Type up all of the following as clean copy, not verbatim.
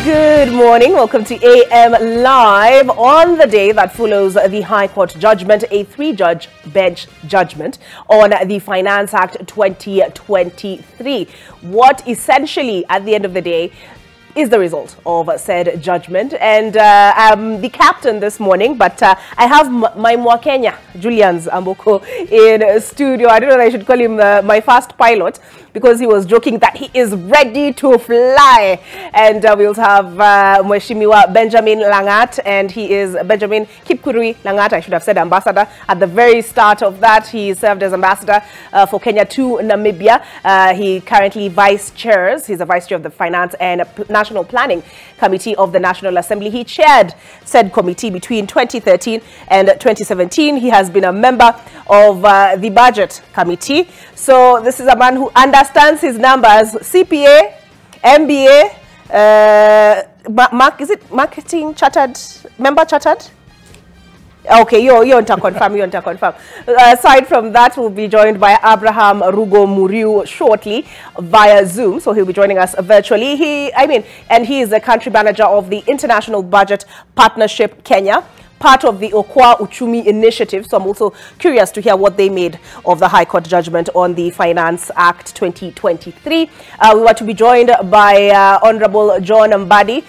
Good morning. Welcome to AM Live on the day that follows the High Court judgment, a three-judge bench judgment on the Finance Act 2023. What essentially, at the end of the day, is the result of said judgment. And I'm the captain this morning, but I have my Mwakenya, Julian's Amboko, in studio. I don't know if I should call him my fast pilot, because he was joking that he is ready to fly. And we'll have Mheshimiwa Benjamin Langat, and he is Benjamin Kipkurui Langat, I should have said ambassador. At the very start of that, he served as ambassador for Kenya to Namibia. He currently vice chairs. He's a vice chair of the Finance and National Planning Committee of the National Assembly. He chaired said committee between 2013 and 2017. He has been a member of the Budget Committee. So this is a man who understands his numbers. CPA, MBA, is it marketing chartered, member chartered? Okay, you want to confirm. Aside from that, we'll be joined by Abraham Rugo Muriu shortly via Zoom. So he'll be joining us virtually. He is the country manager of the International Budget Partnership Kenya, part of the Okwa Uchumi initiative. So I'm also curious to hear what they made of the High Court judgment on the Finance Act 2023. We were to be joined by Honorable John Mbadi,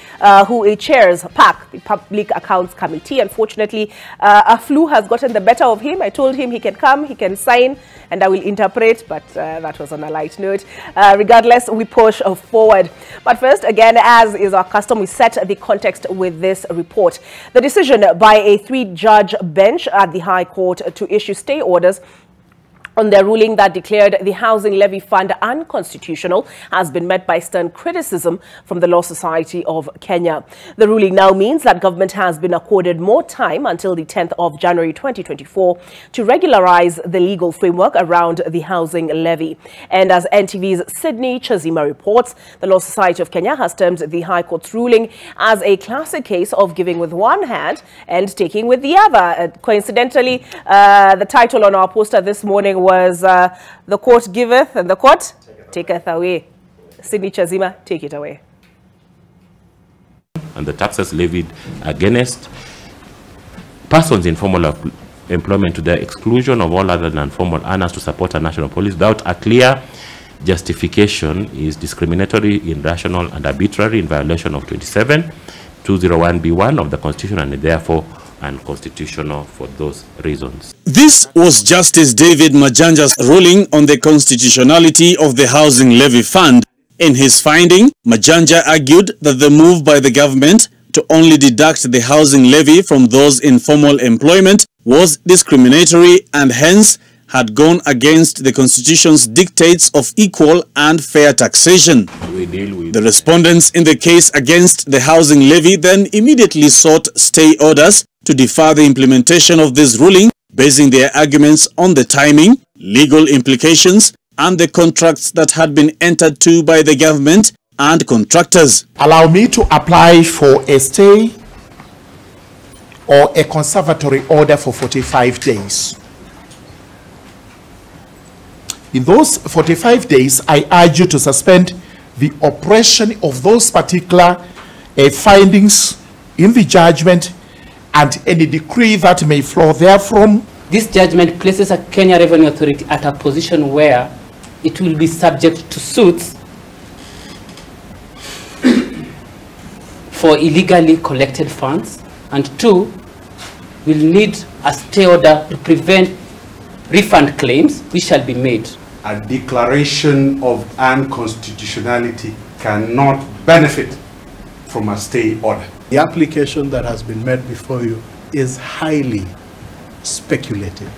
who chairs PAC, the Public Accounts Committee. Unfortunately, a flu has gotten the better of him. I told him he can come, he can sign, and I will interpret, but that was on a light note. Regardless, we push forward. But first, again, as is our custom, we set the context with this report. The decision by a three-judge bench at the High Court to issue stay orders on their ruling that declared the Housing Levy Fund unconstitutional has been met by stern criticism from the Law Society of Kenya. The ruling now means that government has been accorded more time until the 10th of January 2024 to regularize the legal framework around the housing levy. And as NTV's Sydney Chazima reports, the Law Society of Kenya has termed the High Court's ruling as a classic case of giving with one hand and taking with the other. Coincidentally, the title on our poster this morning was the court giveth and the court taketh away. Sydney Chazima, take it away. And the taxes levied against persons in formal employment to the exclusion of all other than formal earners to support a national policy without a clear justification is discriminatory, irrational, and arbitrary in violation of 27(201)(b)(1) of the Constitution, and therefore unconstitutional for those reasons. This was Justice David Majanja's ruling on the constitutionality of the Housing Levy Fund. In his finding, Majanja argued that the move by the government to only deduct the housing levy from those in formal employment was discriminatory and hence had gone against the Constitution's dictates of equal and fair taxation. The respondents in the case against the housing levy then immediately sought stay orders to defer the implementation of this ruling, basing their arguments on the timing, legal implications, and the contracts that had been entered to by the government and contractors. Allow me to apply for a stay or a conservatory order for 45 days. In those 45 days, I urge you to suspend the operation of those particular findings in the judgment and any decree that may flow therefrom. This judgment places a Kenya Revenue Authority at a position where it will be subject to suits for illegally collected funds, and two, will need a stay order to prevent refund claims which shall be made. A declaration of unconstitutionality cannot benefit from a stay order. The application that has been made before you is highly speculative.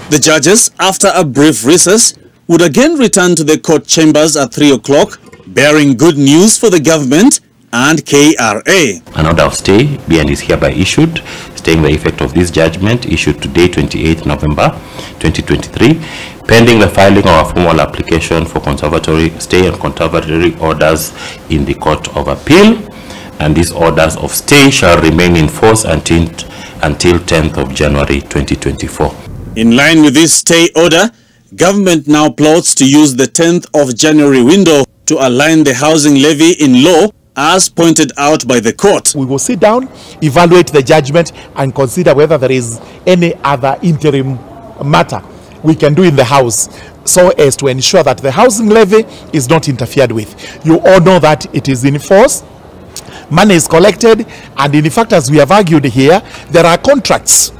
The judges, after a brief recess, would again return to the court chambers at 3 o'clock, bearing good news for the government and KRA. An order of stay being is hereby issued, staying the effect of this judgment issued today, 28th November 2023, pending the filing of a formal application for conservatory stay and conservatory orders in the Court of Appeal. And these orders of stay shall remain in force until 10th of January 2024. In line with this stay order, government now plots to use the 10th of January window to align the housing levy in law as pointed out by the court. We will sit down, evaluate the judgment, and consider whether there is any other interim matter we can do in the House so as to ensure that the housing levy is not interfered with. You all know that it is in force. Money is collected, and in fact, as we have argued here, there are contracts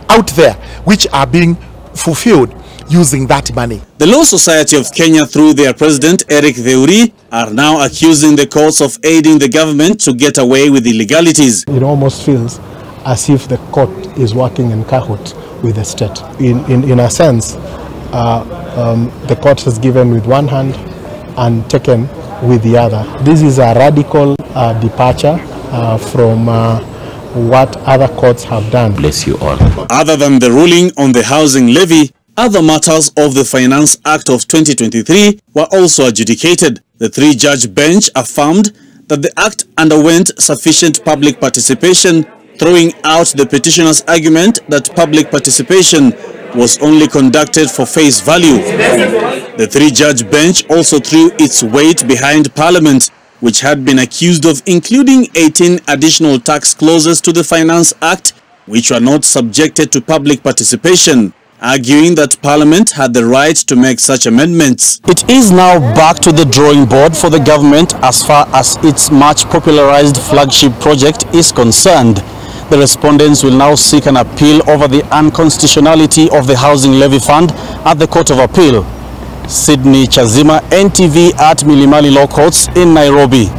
out there which are being fulfilled using that money. The Law Society of Kenya, through their president Eric Theuri, are now accusing the courts of aiding the government to get away with illegalities. It almost feels as if the court is working in cahoot with the state. In a sense, the court has given with one hand and taken with the other. This is a radical departure from what other courts have done. Bless you all. Other than the ruling on the housing levy, other matters of the Finance Act of 2023 were also adjudicated. The three-judge bench affirmed that the act underwent sufficient public participation, throwing out the petitioner's argument that public participation was only conducted for face value. The three-judge bench also threw its weight behind Parliament, which had been accused of including 18 additional tax clauses to the Finance Act, which were not subjected to public participation, arguing that Parliament had the right to make such amendments. It is now back to the drawing board for the government as far as its much popularized flagship project is concerned. The respondents will now seek an appeal over the unconstitutionality of the Housing Levy Fund at the Court of Appeal. Sydney Chazima, NTV at Milimani Law Courts in Nairobi.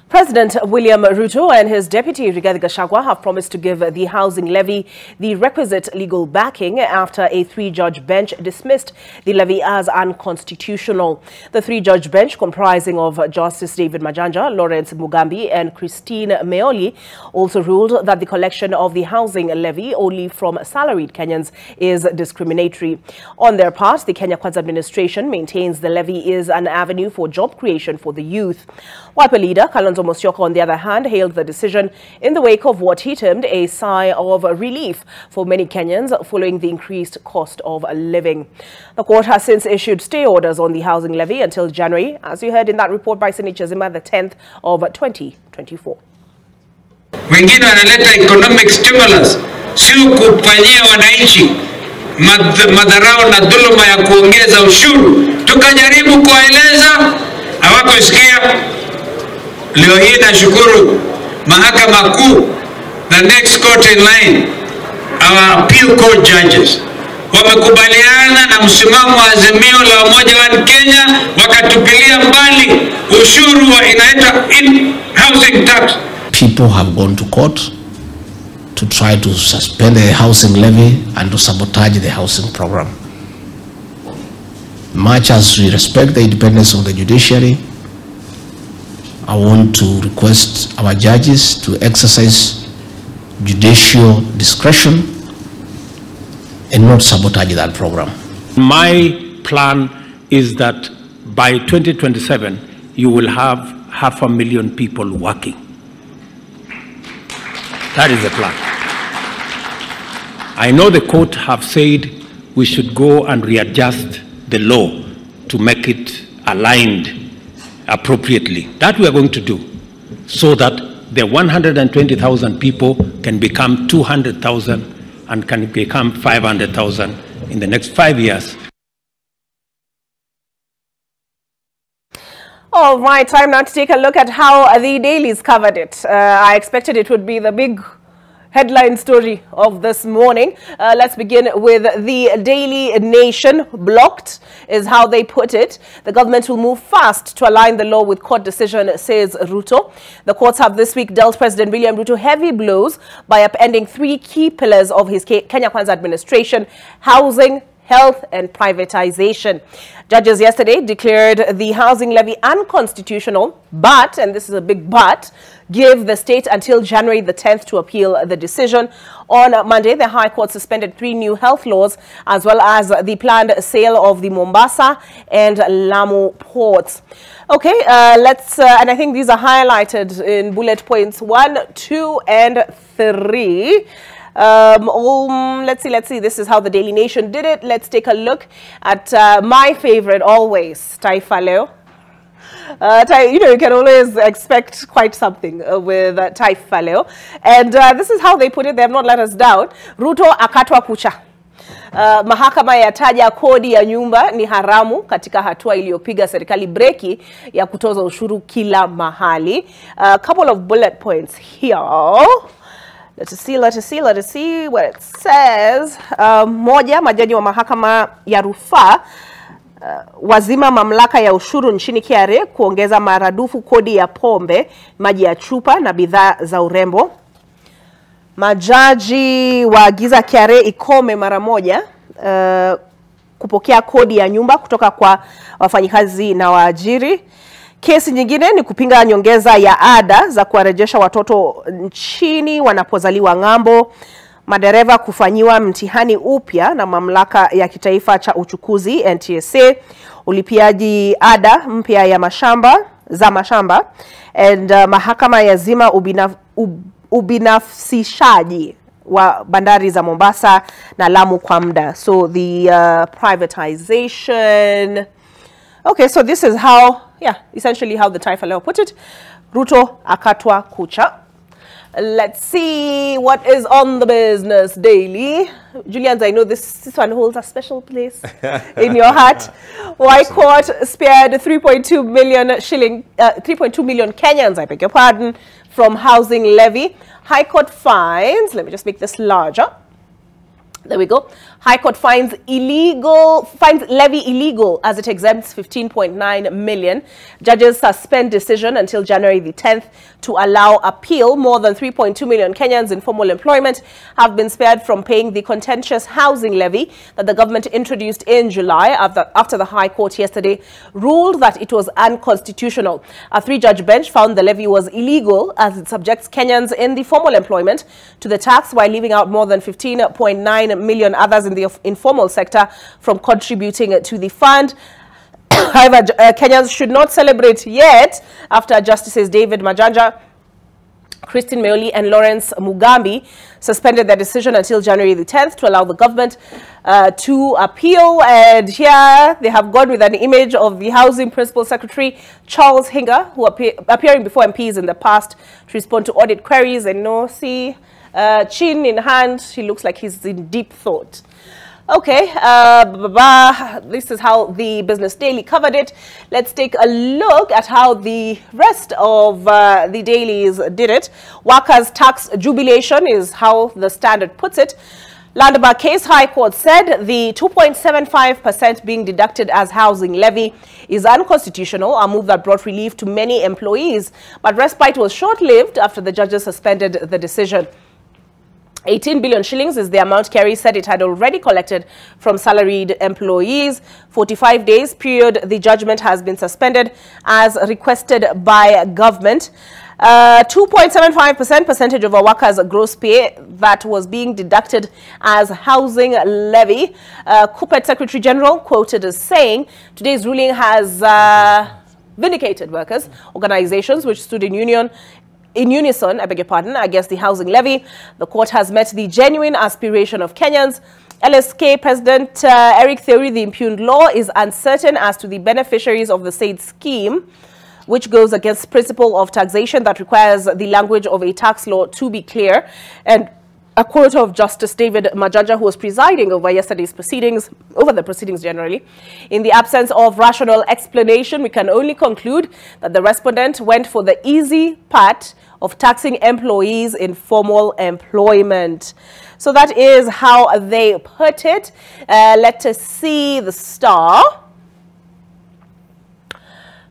President William Ruto and his deputy Rigathi Gachagua have promised to give the housing levy the requisite legal backing after a three-judge bench dismissed the levy as unconstitutional. The three-judge bench, comprising of Justice David Majanja, Lawrence Mugambi and Christine Meoli, also ruled that the collection of the housing levy only from salaried Kenyans is discriminatory. On their part, the Kenya Kwanza administration maintains the levy is an avenue for job creation for the youth. Wiper leader Kalonzo Musyoka, on the other hand, hailed the decision in the wake of what he termed a sigh of relief for many Kenyans following the increased cost of living. The court has since issued stay orders on the housing levy until January, as you heard in that report by Sydney Chazima, the 10th of 2024. Wengine wanaleta economic stimulus, sio kufanyia wananchi madharau na dhuluma ya kuongeza ushuru. Tukajaribu kuwaeleza, hawakusikia. Leo hii nashukuru mahakama kuu, the next court in line, our appeal court judges, wamekubaliana na msimamo wa azimio la Umoja wa Kenya, wakatupilia mbali ushuru wa inaitwa housing tax. People have gone to court to try to suspend the housing levy and to sabotage the housing program. Much as we respect the independence of the judiciary, I want to request our judges to exercise judicial discretion and not sabotage that program. My plan is that by 2027, you will have 500,000 people working. That is the plan. I know the court have said we should go and readjust the law to make it aligned appropriately. That we are going to do, so that the 120,000 people can become 200,000 and can become 500,000 in the next 5 years. All right, time now to take a look at how the dailies covered it. I expected it would be the big headline story of this morning. Let's begin with the Daily Nation. Blocked is how they put it. The government will move fast to align the law with court decision, says Ruto. The courts have this week dealt President William Ruto heavy blows by upending 3 key pillars of his Kenya Kwanza administration: housing, health and privatization. Judges yesterday declared the housing levy unconstitutional, but, and this is a big but, give the state until January the 10th to appeal the decision. On Monday, the High Court suspended 3 new health laws, as well as the planned sale of the Mombasa and Lamu ports. Okay, and I think these are highlighted in bullet points 1, 2, and 3. Let's see. This is how the Daily Nation did it. Let's take a look at my favorite always, Taifa Leo. You can always expect quite something with Taifa Leo. And this is how they put it. They have not let us down. Ruto akatwa kucha. Mahakama yataja kodi ya nyumba ni haramu katika hatua iliyopiga serikali breki ya kutoza ushuru kila mahali. A couple of bullet points here. Let us see what it says. Moja, majaji wa mahakama ya rufaa wazima mamlaka ya ushuru nchini KRA kuongeza maradufu kodi ya pombe, maji ya chupa na bidhaa za urembo. Majaji waagiza KRA ikome mara moja kupokea kodi ya nyumba kutoka kwa wafanyikazi na waajiri. Kesi nyingine ni kupinga nyongeza ya ada za kuwarejesha watoto nchini wanapozaliwa ng'ambo. Madereva kufanyiwa mtihani upya na mamlaka ya kitaifa cha uchukuzi NTSA. Ulipiaji ada mpya ya mashamba and mahakama ya zima ubinafsishaji wa bandari za Mombasa na Lamu kwa muda. So the privatization. Okay, so this is how, essentially how the Taifa Leo put it. Ruto akatwa kucha. Let's see what is on the Business Daily. Julians, I know this one holds a special place in your heart. Why court spared 3.2 million shilling, 3.2 million Kenyans, I beg your pardon, from housing levy. High Court finds, let me just make this larger. There we go. High Court finds levy illegal as it exempts 15.9 million. Judges suspend decision until January the 10th to allow appeal. More than 3.2 million Kenyans in formal employment have been spared from paying the contentious housing levy that the government introduced in July after the High Court yesterday ruled that it was unconstitutional. A 3-judge bench found the levy was illegal as it subjects Kenyans in the formal employment to the tax while leaving out more than 15.9 million others in the informal sector from contributing to the fund. However, Kenyans should not celebrate yet after Justices David Majanja, Christine Meoli and Lawrence Mugambi suspended their decision until January the 10th to allow the government to appeal. And here they have gone with an image of the Housing Principal Secretary Charles Hinga, who appearing before MPs in the past to respond to audit queries. And see, chin in hand, he looks like he's in deep thought. Okay, this is how the Business Daily covered it. Let's take a look at how the rest of the dailies did it. Workers' tax jubilation is how the Standard puts it. Landmark case, High Court said the 2.75% being deducted as housing levy is unconstitutional, a move that brought relief to many employees. But respite was short-lived after the judges suspended the decision. 18 billion shillings is the amount Kerry said it had already collected from salaried employees. 45 days period, the judgment has been suspended as requested by government. 2.75% percentage of a worker's gross pay that was being deducted as housing levy. Kupet Secretary General quoted as saying, today's ruling has vindicated workers, organizations which stood in unison, against the housing levy. The court has met the genuine aspiration of Kenyans. LSK President Eric Theory, the impugned law is uncertain as to the beneficiaries of the said scheme, which goes against principle of taxation that requires the language of a tax law to be clear. And a quote of Justice David Majanja, who was presiding over yesterday's proceedings, over the proceedings generally. In the absence of rational explanation, we can only conclude that the respondent went for the easy part of taxing employees in formal employment. So that is how they put it. Let us see the Star.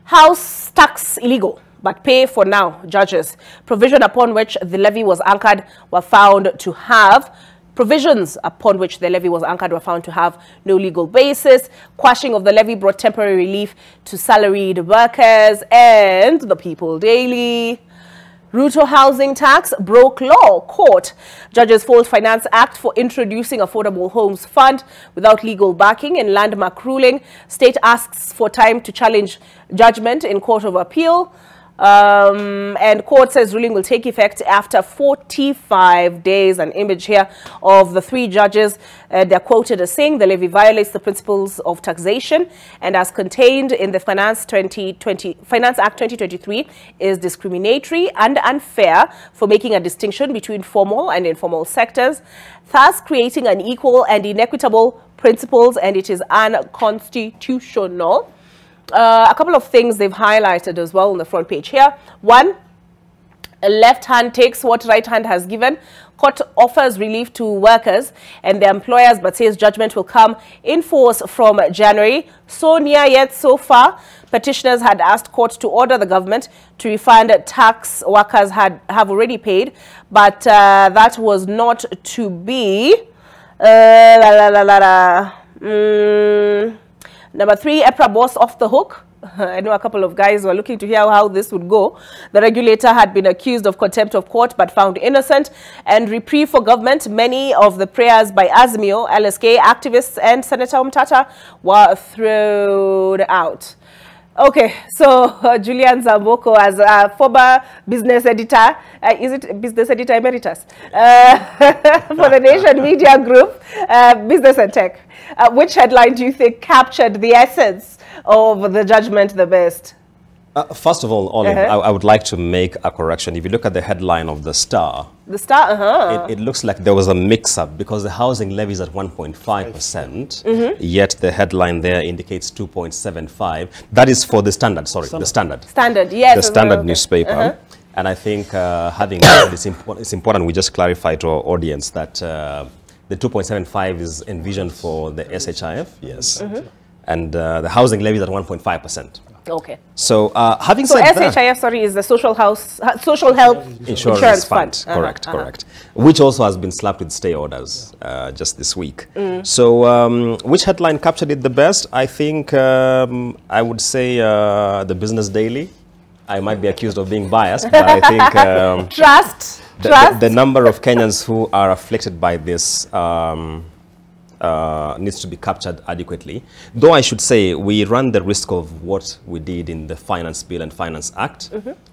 House tax illegal, but pay for now, judges. Provision upon which the levy was anchored were found to have Provisions upon which the levy was anchored were found to have no legal basis. Quashing of the levy brought temporary relief to salaried workers. And the People Daily. Ruto housing tax broke law. Court. Judges fault Finance Act for introducing Affordable Homes Fund without legal backing in landmark ruling. State asks for time to challenge judgment in Court of Appeal. And court says ruling will take effect after 45 days. An image here of the 3 judges. They're quoted as saying the levy violates the principles of taxation and as contained in the Finance Act 2023 is discriminatory and unfair for making a distinction between formal and informal sectors, thus creating unequal and inequitable principles, and it is unconstitutional. A couple of things they've highlighted as well on the front page here. One, a left hand takes what right hand has given. Court offers relief to workers and their employers, but says judgment will come in force from January. So near yet so far. Petitioners had asked court to order the government to refund tax workers have already paid, but that was not to be. Number 3, EPRA boss off the hook. I know a couple of guys were looking to hear how this would go. The regulator had been accused of contempt of court but found innocent. And reprieve for government. Many of the prayers by Azimio, LSK activists and Senator Umtata were thrown out. Okay, so Julian Zamboko, as a former business editor, is it business editor emeritus for the Nation Media Group, Business and Tech. Which headline do you think captured the essence of the judgment the best? First of all, Olive, I would like to make a correction. If you look at the headline of the Star, it looks like there was a mix-up because the housing levy is at 1.5%, yet the headline there indicates 2.75. That is for the Standard, sorry, the Standard. Standard, yes. The Standard newspaper. And I think having said it's important we just clarify to our audience that the 2.75 is envisioned for the SHIF, yes. And the housing levy is at 1.5%. Okay. So having said that, SHIF, sorry, is the social health insurance fund. Correct, correct. Which also has been slapped with stay orders just this week. So which headline captured it the best? I think I would say the Business Daily. I might be accused of being biased, but I think the number of Kenyans who are afflicted by this needs to be captured adequately. Though I should say we run the risk of what we did in the Finance Bill and Finance Act,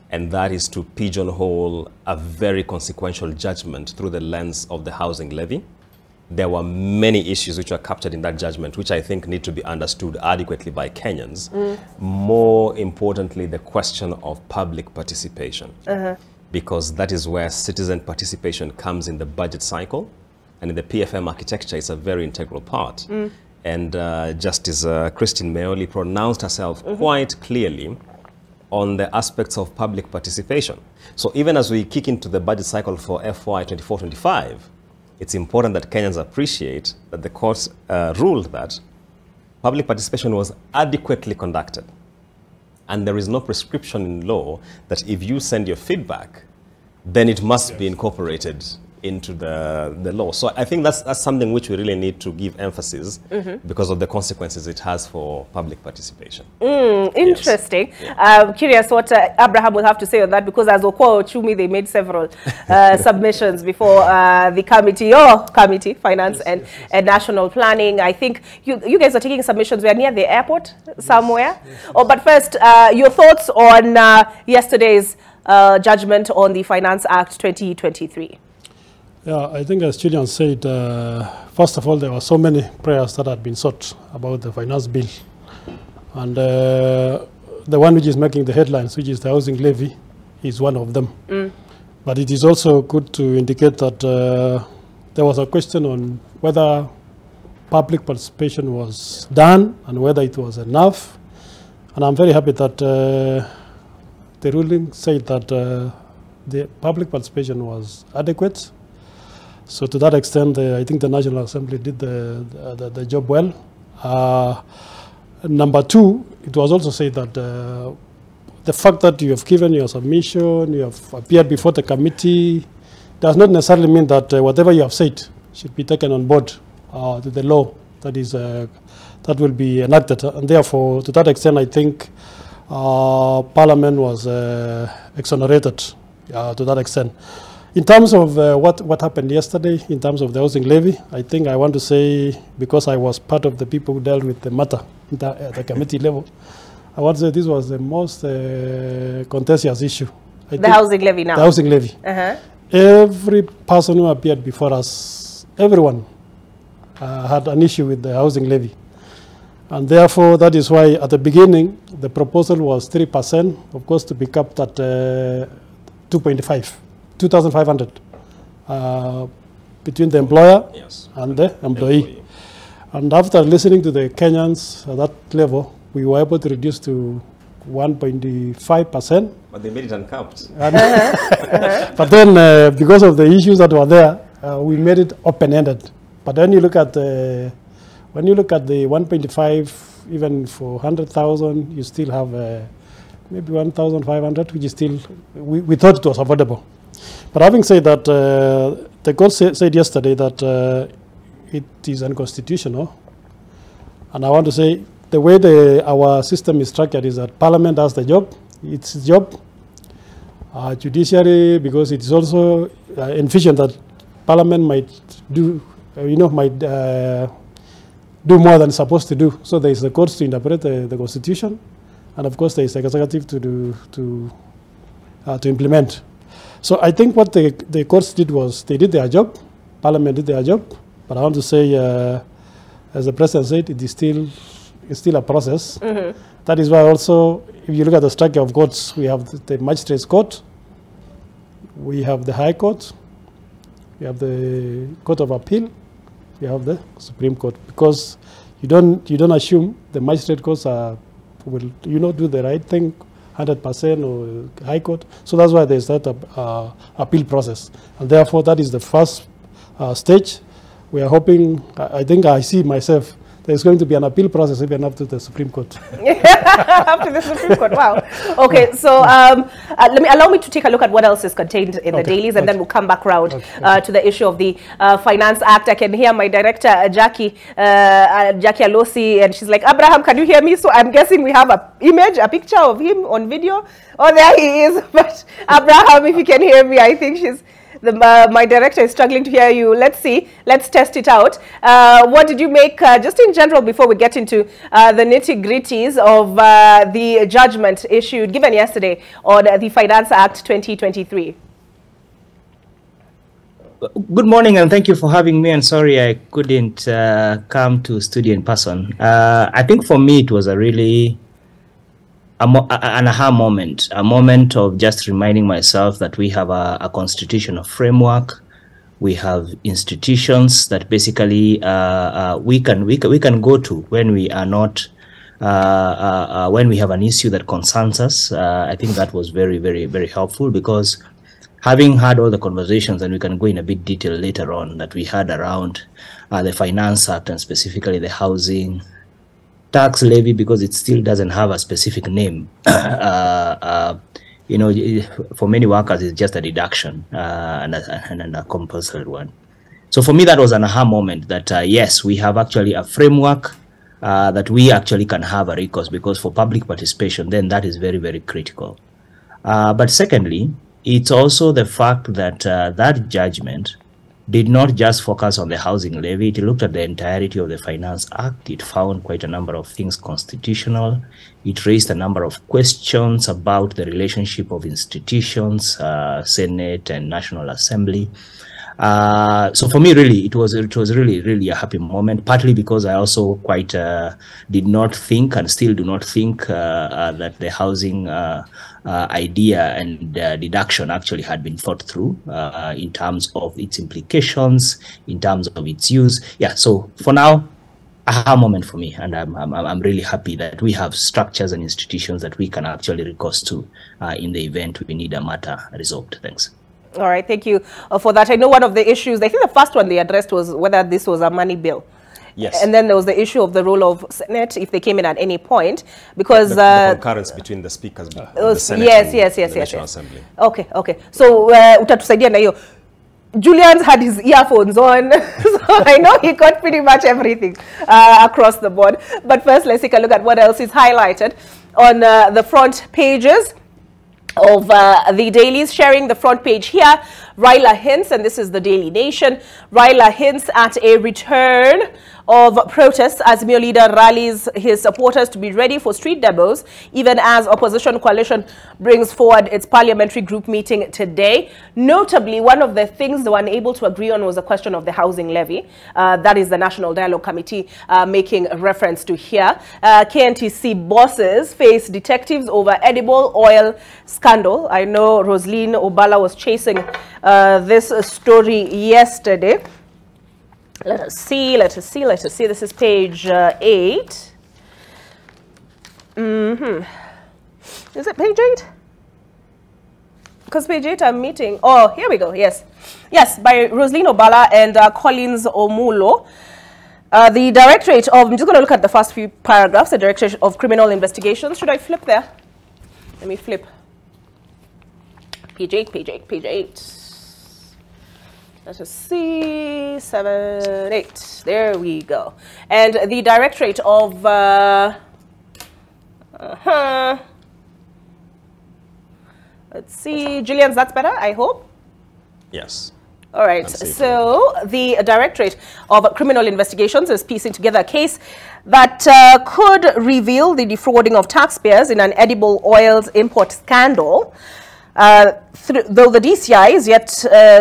and that is to pigeonhole a very consequential judgment through the lens of the housing levy. There were many issues which were captured in that judgment, which I think need to be understood adequately by Kenyans. More importantly, the question of public participation, because that is where citizen participation comes in the budget cycle. And in the PFM architecture, it's a very integral part. And Justice Christine Meoli pronounced herself quite clearly on the aspects of public participation. So even as we kick into the budget cycle for FY 24-25, it's important that Kenyans appreciate that the courts ruled that public participation was adequately conducted. And there is no prescription in law that if you send your feedback, then it must be incorporated into the law. So I think that's something which we really need to give emphasis because of the consequences it has for public participation. Interesting. Yes. I'm curious what Abraham will have to say on that, because as Okwo Chumi, they made several submissions before the committee, Finance and National Planning. I think you guys are taking submissions. We are near the airport somewhere. Oh, but first, your thoughts on yesterday's judgment on the Finance Act 2023. Yeah, I think as Julian said, first of all, there were so many prayers that had been sought about the finance bill. And the one which is making the headlines, which is the housing levy, is one of them. But it is also good to indicate that there was a question on whether public participation was done and whether it was enough. And I'm very happy that the ruling said that the public participation was adequate. So to that extent, I think the National Assembly did the job well. Number two, it was also said that the fact that you have given your submission, you have appeared before the committee, does not necessarily mean that whatever you have said should be taken on board to the law that is that will be enacted. And therefore, to that extent, I think Parliament was exonerated to that extent. In terms of what happened yesterday, in terms of the housing levy, I think I want to say, because I was part of the people who dealt with the matter at the committee level, I would say this was the most contentious issue. The housing levy now. The housing levy. Every person who appeared before us, everyone had an issue with the housing levy. And therefore, that is why at the beginning, the proposal was 3%, of course, to be capped at 2,500 between the employer and the employee. And after listening to the Kenyans at that level, we were able to reduce to 1.5%. But they made it uncapped. But then, because of the issues that were there, we made it open-ended. But when you look at the 1.5, even for 100,000, you still have maybe 1,500, which is still, we thought it was affordable. But having said that, the court said yesterday that it is unconstitutional. And I want to say, the way our system is structured is that Parliament does the job, its job. Judiciary, because it is also envisioned that Parliament might do, do more than it's supposed to do. So there is the courts to interpret the Constitution, and of course there is the executive to implement. So I think what the courts did was they did their job, Parliament did their job, but I want to say, as the President said, it is still a process. That is why also, if you look at the structure of courts, we have the Magistrates Court, we have the High Court, we have the Court of Appeal, we have the Supreme Court, because you don't assume the magistrate courts will do the right thing 100% or High Court. So that's why there's that appeal process, and therefore that is the first stage. We are hoping. I think I see myself. There's going to be an appeal process even up to the Supreme Court. Up to the Supreme Court, wow. Okay, so allow me to take a look at what else is contained in the dailies, and then we'll come back round to the issue of the Finance Act. I can hear my director, Jackie Alosi, and she's like, Abraham, can you hear me? So I'm guessing we have a picture of him on video. Oh, there he is. But Abraham, if you can hear me, I think my director is struggling to hear you. Let's see. Let's test it out. What did you make, just in general, before we get into the nitty-gritties of the judgment given yesterday on the Finance Act 2023? Good morning, and thank you for having me. And sorry I couldn't come to studio in person. I think for me it was a really an aha moment, a moment of just reminding myself that we have a constitutional framework, we have institutions that basically we can go to when we are not when we have an issue that concerns us. I think that was very, very, very helpful, because having had all the conversations, and we can go in a bit detail later on, that we had around the Finance Act and specifically the housing tax levy, because it still doesn't have a specific name. For many workers, it's just a deduction and a compulsory one. So for me, that was an aha moment that, yes, we have actually a framework that we actually can have a recourse, because for public participation, then that is very, very critical. But secondly, it's also the fact that that judgment did not just focus on the housing levy. It looked at the entirety of the Finance Act. It found quite a number of things constitutional. It raised a number of questions about the relationship of institutions, Senate and National Assembly. So for me, really, it was really, really a happy moment, partly because I also quite did not think, and still do not think, that the housing idea and deduction actually had been thought through in terms of its implications, in terms of its use. Yeah, so for now, aha moment for me, and I'm really happy that we have structures and institutions that we can actually recourse to in the event we need a matter resolved. Thanks. All right, thank you for that. I know one of the issues, I think the first one they addressed was whether this was a money bill. Yes. And then there was the issue of the role of Senate, if they came in at any point, because the concurrence between the speakers, the Senate and the National Assembly. Okay, okay. So utatusaidia na hiyo. Julian's had his earphones on, so I know he got pretty much everything across the board. But first, let's take a look at what else is highlighted on the front pages of the dailies. Sharing the front page here, Raila hints, and this is the Daily Nation, Raila hints at a return of protests as Mio leader rallies his supporters to be ready for street demos, even as opposition coalition brings forward its parliamentary group meeting today. Notably, one of the things they were unable to agree on was the question of the housing levy. That is the National Dialogue Committee making reference to here. KNTC bosses face detectives over edible oil scandal. I know Roseline Obala was chasing this story yesterday. Let us see. This is page 8. Is it page 8? Because page 8 I'm meeting. Oh, here we go. Yes. Yes, by Roseline Obala and Collins Omulo. The Directorate of, I'm just going to look at the first few paragraphs. The Directorate of Criminal Investigations. Should I flip there? Let me flip. Page 8. Let us see, 7, 8. There we go. And the Directorate of let's see, Julian, that's better, I hope? Yes. All right, so the Directorate of Criminal Investigations is piecing together a case that could reveal the defrauding of taxpayers in an edible oils import scandal. Though the DCI is yet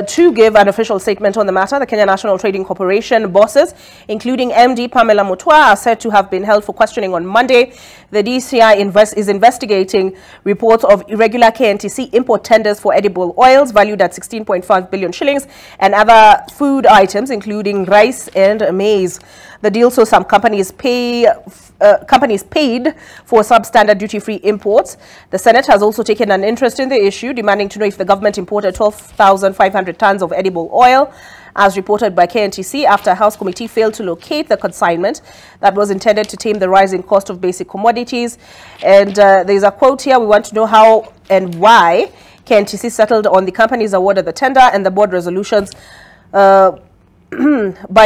to give an official statement on the matter, the Kenya National Trading Corporation bosses, including MD Pamela Mutua, are said to have been held for questioning on Monday. The DCI is investigating reports of irregular KNTC import tenders for edible oils valued at 16.5 billion shillings and other food items, including rice and maize. The deal saw some companies paid for substandard duty-free imports. The Senate has also taken an interest in the issue, demanding to know if the government imported 12,500 tons of edible oil, as reported by KNTC, after a House committee failed to locate the consignment that was intended to tame the rising cost of basic commodities. And there's a quote here: "We want to know how and why KNTC settled on the company's award of the tender and the board resolutions by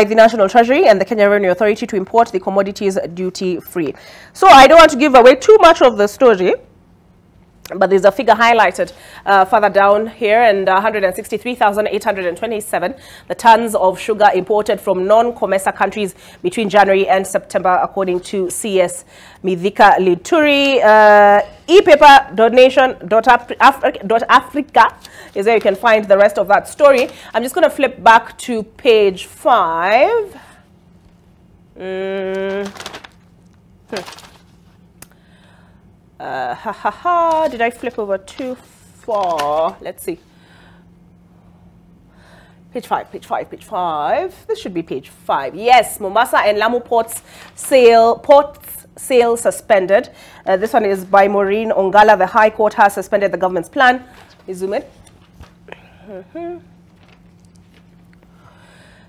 the National Treasury and the Kenya Revenue Authority to import the commodities duty-free." So I don't want to give away too much of the story, but there's a figure highlighted further down here, and 163,827 the tons of sugar imported from non-COMESA countries between January and September, according to CS Mithika Lituri. E-paper donation.africa is where you can find the rest of that story. I'm just going to flip back to page 5. Did I flip over too far? Let's see. Page 5. This should be page 5. Yes, Mombasa and Lamu ports sale suspended. This one is by Maureen Ongala. The High Court has suspended the government's plan. Zoom in.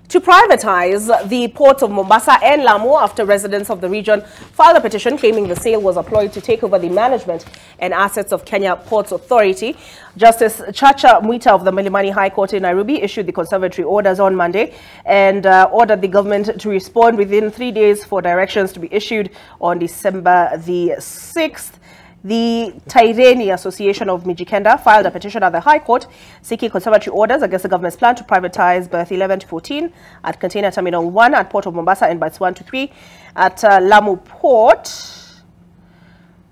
To privatize the ports of Mombasa and Lamu after residents of the region filed a petition claiming the sale was a ploy to take over the management and assets of Kenya Ports Authority. Justice Chacha Mwita of the Milimani High Court in Nairobi issued the conservatory orders on Monday and ordered the government to respond within 3 days for directions to be issued on December the 6th. The Taireni Association of Mijikenda filed a petition at the High Court seeking conservatory orders against the government's plan to privatize berth 11 to 14 at Container Terminal 1 at Port of Mombasa and berths 1 to 3 at Lamu Port.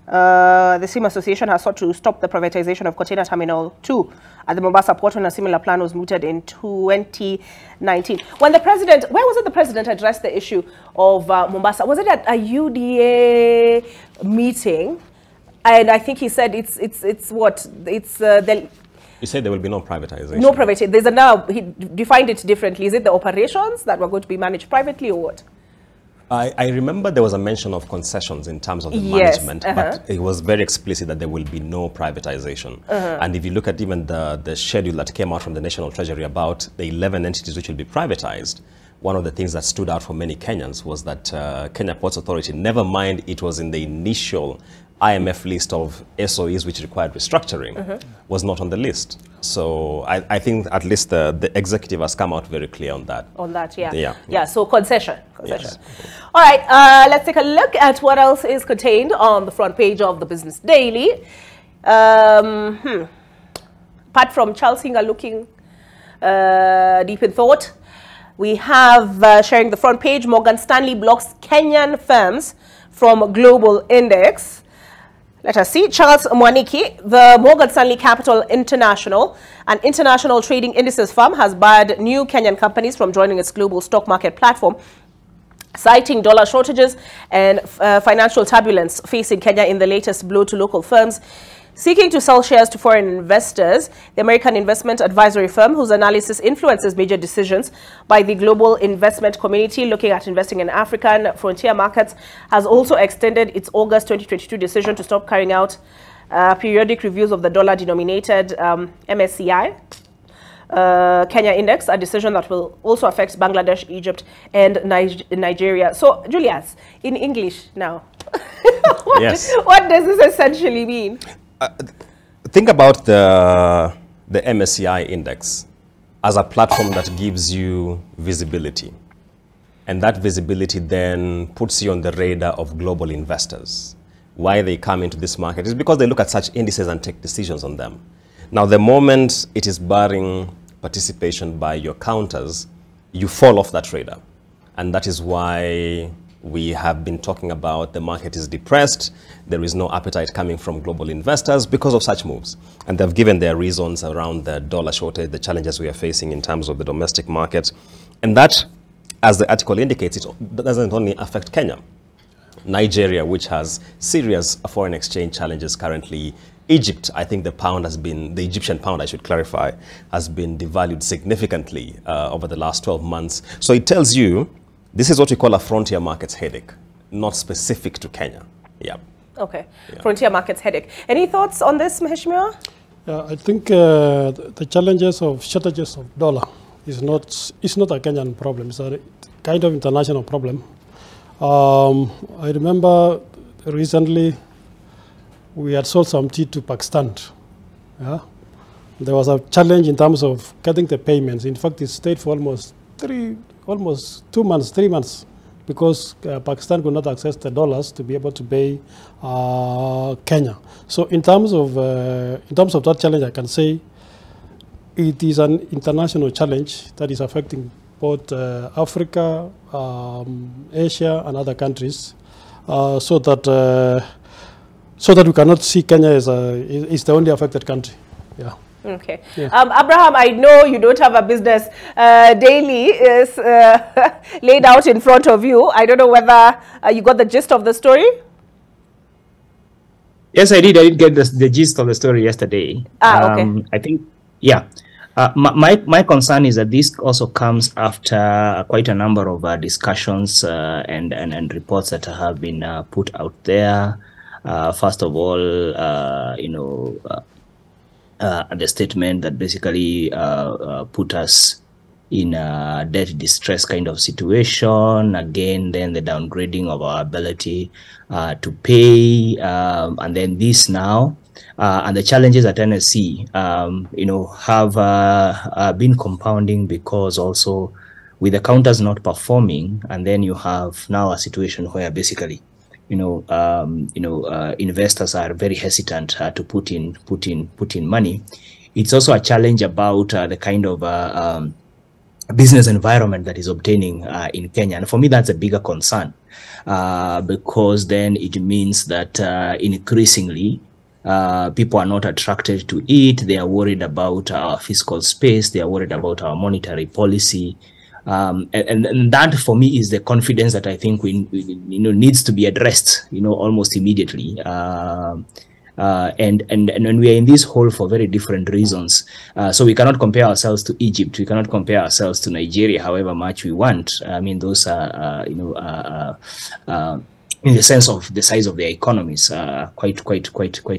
The same association has sought to stop the privatization of Container Terminal 2 at the Mombasa Port when a similar plan was mooted in 2019. When the president, where was it the president addressed the issue of Mombasa? Was it at a UDA meeting? And I think he said it's what? It's the... You said there will be no privatization. No privatization. There's a now, he defined it differently. Is it the operations that were going to be managed privately or what? I remember there was a mention of concessions in terms of the management, but it was very explicit that there will be no privatization. And if you look at even the schedule that came out from the National Treasury about the 11 entities which will be privatized, one of the things that stood out for many Kenyans was that Kenya Ports Authority, never mind it was in the initial IMF list of SOEs which required restructuring, was not on the list. So I think at least the executive has come out very clear on that. On that, yeah. Yeah. So concession. Yes. All right, let's take a look at what else is contained on the front page of the Business Daily. Apart from Charles Singer looking deep in thought, We have sharing the front page, Morgan Stanley blocks Kenyan firms from global index. Let us see. Charles Mwaniki, the Morgan Stanley Capital International, an international trading indices firm, has barred new Kenyan companies from joining its global stock market platform, citing dollar shortages and financial turbulence facing Kenya in the latest blow to local firms seeking to sell shares to foreign investors. The American investment advisory firm, whose analysis influences major decisions by the global investment community looking at investing in African frontier markets, has also extended its August 2022 decision to stop carrying out periodic reviews of the dollar-denominated MSCI Kenya index, a decision that will also affect Bangladesh, Egypt, and Nigeria. So, Julius, in English now, what does this essentially mean? Think about the MSCI index as a platform that gives you visibility. And that visibility then puts you on the radar of global investors. Why they come into this market is because they look at such indices and take decisions on them. Now, the moment it is barring participation by your counters, you fall off that radar. And that is why we have been talking about the market is depressed. There is no appetite coming from global investors because of such moves. And they've given their reasons around the dollar shortage, the challenges we are facing in terms of the domestic market. And that, as the article indicates, it doesn't only affect Kenya. Nigeria, which has serious foreign exchange challenges currently. Egypt, I think the Egyptian pound, I should clarify, has been devalued significantly over the last 12 months. So it tells you this is what we call a frontier markets headache, not specific to Kenya. Yeah. Okay. Yeah. Frontier markets headache. Any thoughts on this, Mheshimiwa? Yeah, I think the challenges of shortages of dollar is not a Kenyan problem. It's a kind of international problem. I remember recently we had sold some tea to Pakistan. Yeah? There was a challenge in terms of getting the payments. In fact, it stayed for almost 3 months, because Pakistan could not access the dollars to be able to pay Kenya. So in terms of that challenge, I can say it is an international challenge that is affecting both Africa, Asia, and other countries, so that we cannot see Kenya as the only affected country. Yeah. Okay. Yeah. Abraham, I know you don't have a business daily is laid out in front of you. I don't know whether you got the gist of the story. Yes, I did. I did get the gist of the story yesterday. Okay. I think, yeah. My concern is that this also comes after quite a number of discussions and reports that have been put out there. First of all, the statement that basically put us in a debt distress kind of situation. Again, then the downgrading of our ability to pay, and then this now, and the challenges at NSC, have been compounding, because also with the counters not performing, and then you have now a situation where basically investors are very hesitant to put in money. It's also a challenge about the kind of business environment that is obtaining in Kenya, and for me that's a bigger concern, because then it means that increasingly people are not attracted to it. They are worried about our fiscal space. They are worried about our monetary policy. And that for me is the confidence that I think we needs to be addressed, almost immediately. And when we are in this hole for very different reasons, so we cannot compare ourselves to Egypt. We cannot compare ourselves to Nigeria, however much we want. I mean, those are, in the sense of the size of their economies, quite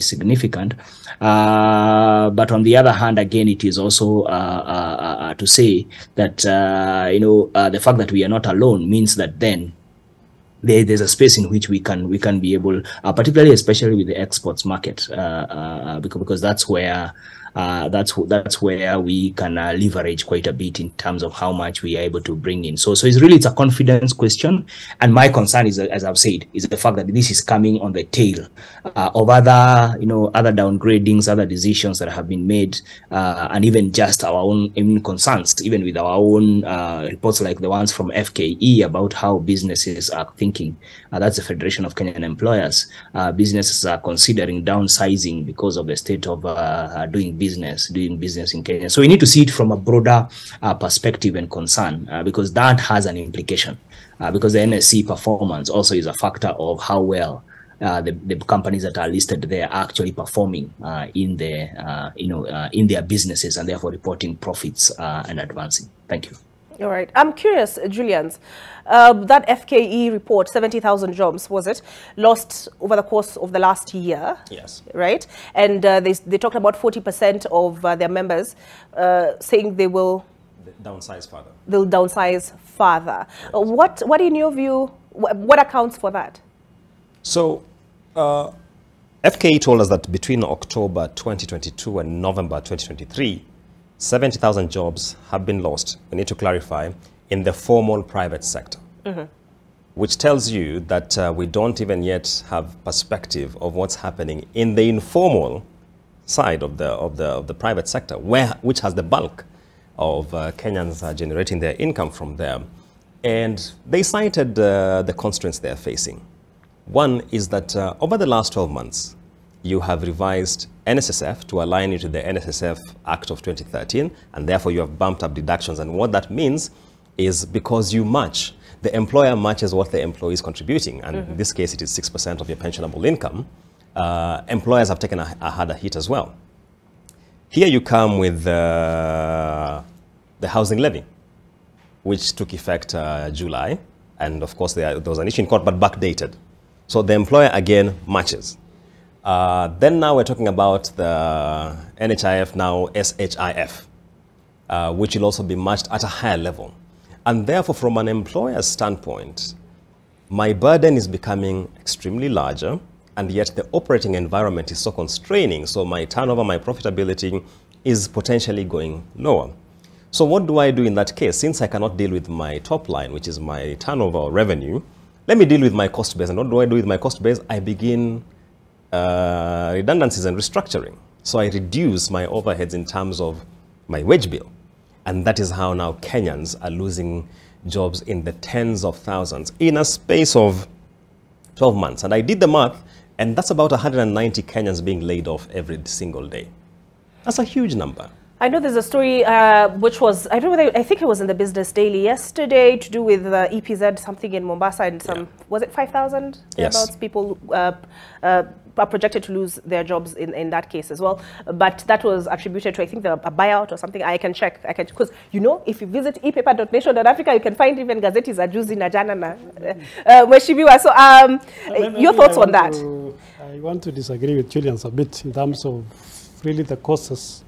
significant. But on the other hand, again, it is also to say that the fact that we are not alone means that then there's a space in which we can be able, particularly especially with the exports market, because that's where that's where we can leverage quite a bit in terms of how much we are able to bring in. So it's a confidence question. And my concern is, as I've said, is the fact that this is coming on the tail of other downgradings, other decisions that have been made, and even just our own concerns, even with our own reports like the ones from FKE about how businesses are thinking. That's the Federation of Kenyan Employers. Businesses are considering downsizing because of the state of doing business in Kenya. So we need to see it from a broader perspective and concern, because that has an implication. Because the NSC performance also is a factor of how well the companies that are listed there are actually performing in their businesses, and therefore reporting profits and advancing. Thank you. All right. I'm curious, Julians, that FKE report, 70,000 jobs, was it, lost over the course of the last year? Yes. Right? And they talked about 40% of their members saying they will downsize further. They'll downsize further. What in your view, what accounts for that? So, FKE told us that between October 2022 and November 2023, 70,000 jobs have been lost, we need to clarify, in the formal private sector, which tells you that we don't even yet have perspective of what's happening in the informal side of the private sector, which has the bulk of Kenyans generating their income from there. And they cited the constraints they're facing. One is that over the last 12 months, you have revised NSSF to align it to the NSSF Act of 2013, and therefore you have bumped up deductions. And what that means is because you match, the employer matches what the employee is contributing, and in this case it is 6% of your pensionable income, employers have taken a harder hit as well. Here you come with the housing levy, which took effect July, and of course there was an issue in court, but backdated. So the employer again matches. Then now we're talking about the NHIF, now SHIF, which will also be matched at a higher level. And therefore, from an employer's standpoint, my burden is becoming extremely larger, and yet the operating environment is so constraining. So my turnover, my profitability is potentially going lower. So what do I do in that case? Since I cannot deal with my top line, which is my turnover or revenue, let me deal with my cost base. And what do I do with my cost base? I begin redundancies and restructuring. So I reduce my overheads in terms of my wage bill. And that is how now Kenyans are losing jobs in the tens of thousands in a space of 12 months. And I did the math, and that's about 190 Kenyans being laid off every single day. That's a huge number. I know there's a story which was, I don't know, I think it was in the Business Daily yesterday, to do with EPZ, something in Mombasa, and some, was it 5,000? Yes. People are projected to lose their jobs in that case as well. But that was attributed to, I think, a buyout or something. I can check, because, you know, if you visit epaper.nation.africa, you can find even Gazeti za Juzi na Jana na Mheshimiwa. So your thoughts on that? I want to disagree with Julian a bit in terms of really the causes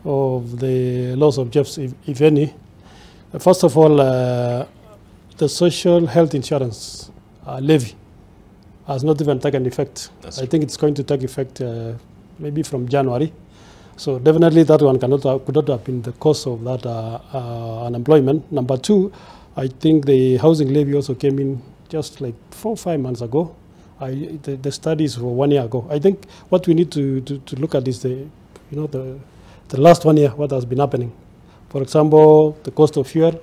of the loss of jobs, if any. First of all, the social health insurance levy has not even taken effect. I think it's going to take effect maybe from January. So definitely that one could not have been the cause of that unemployment. Number two, I think the housing levy also came in just like 4 or 5 months ago. The studies were 1 year ago. I think what we need to look at is the last 1 year, what has been happening. For example, the cost of fuel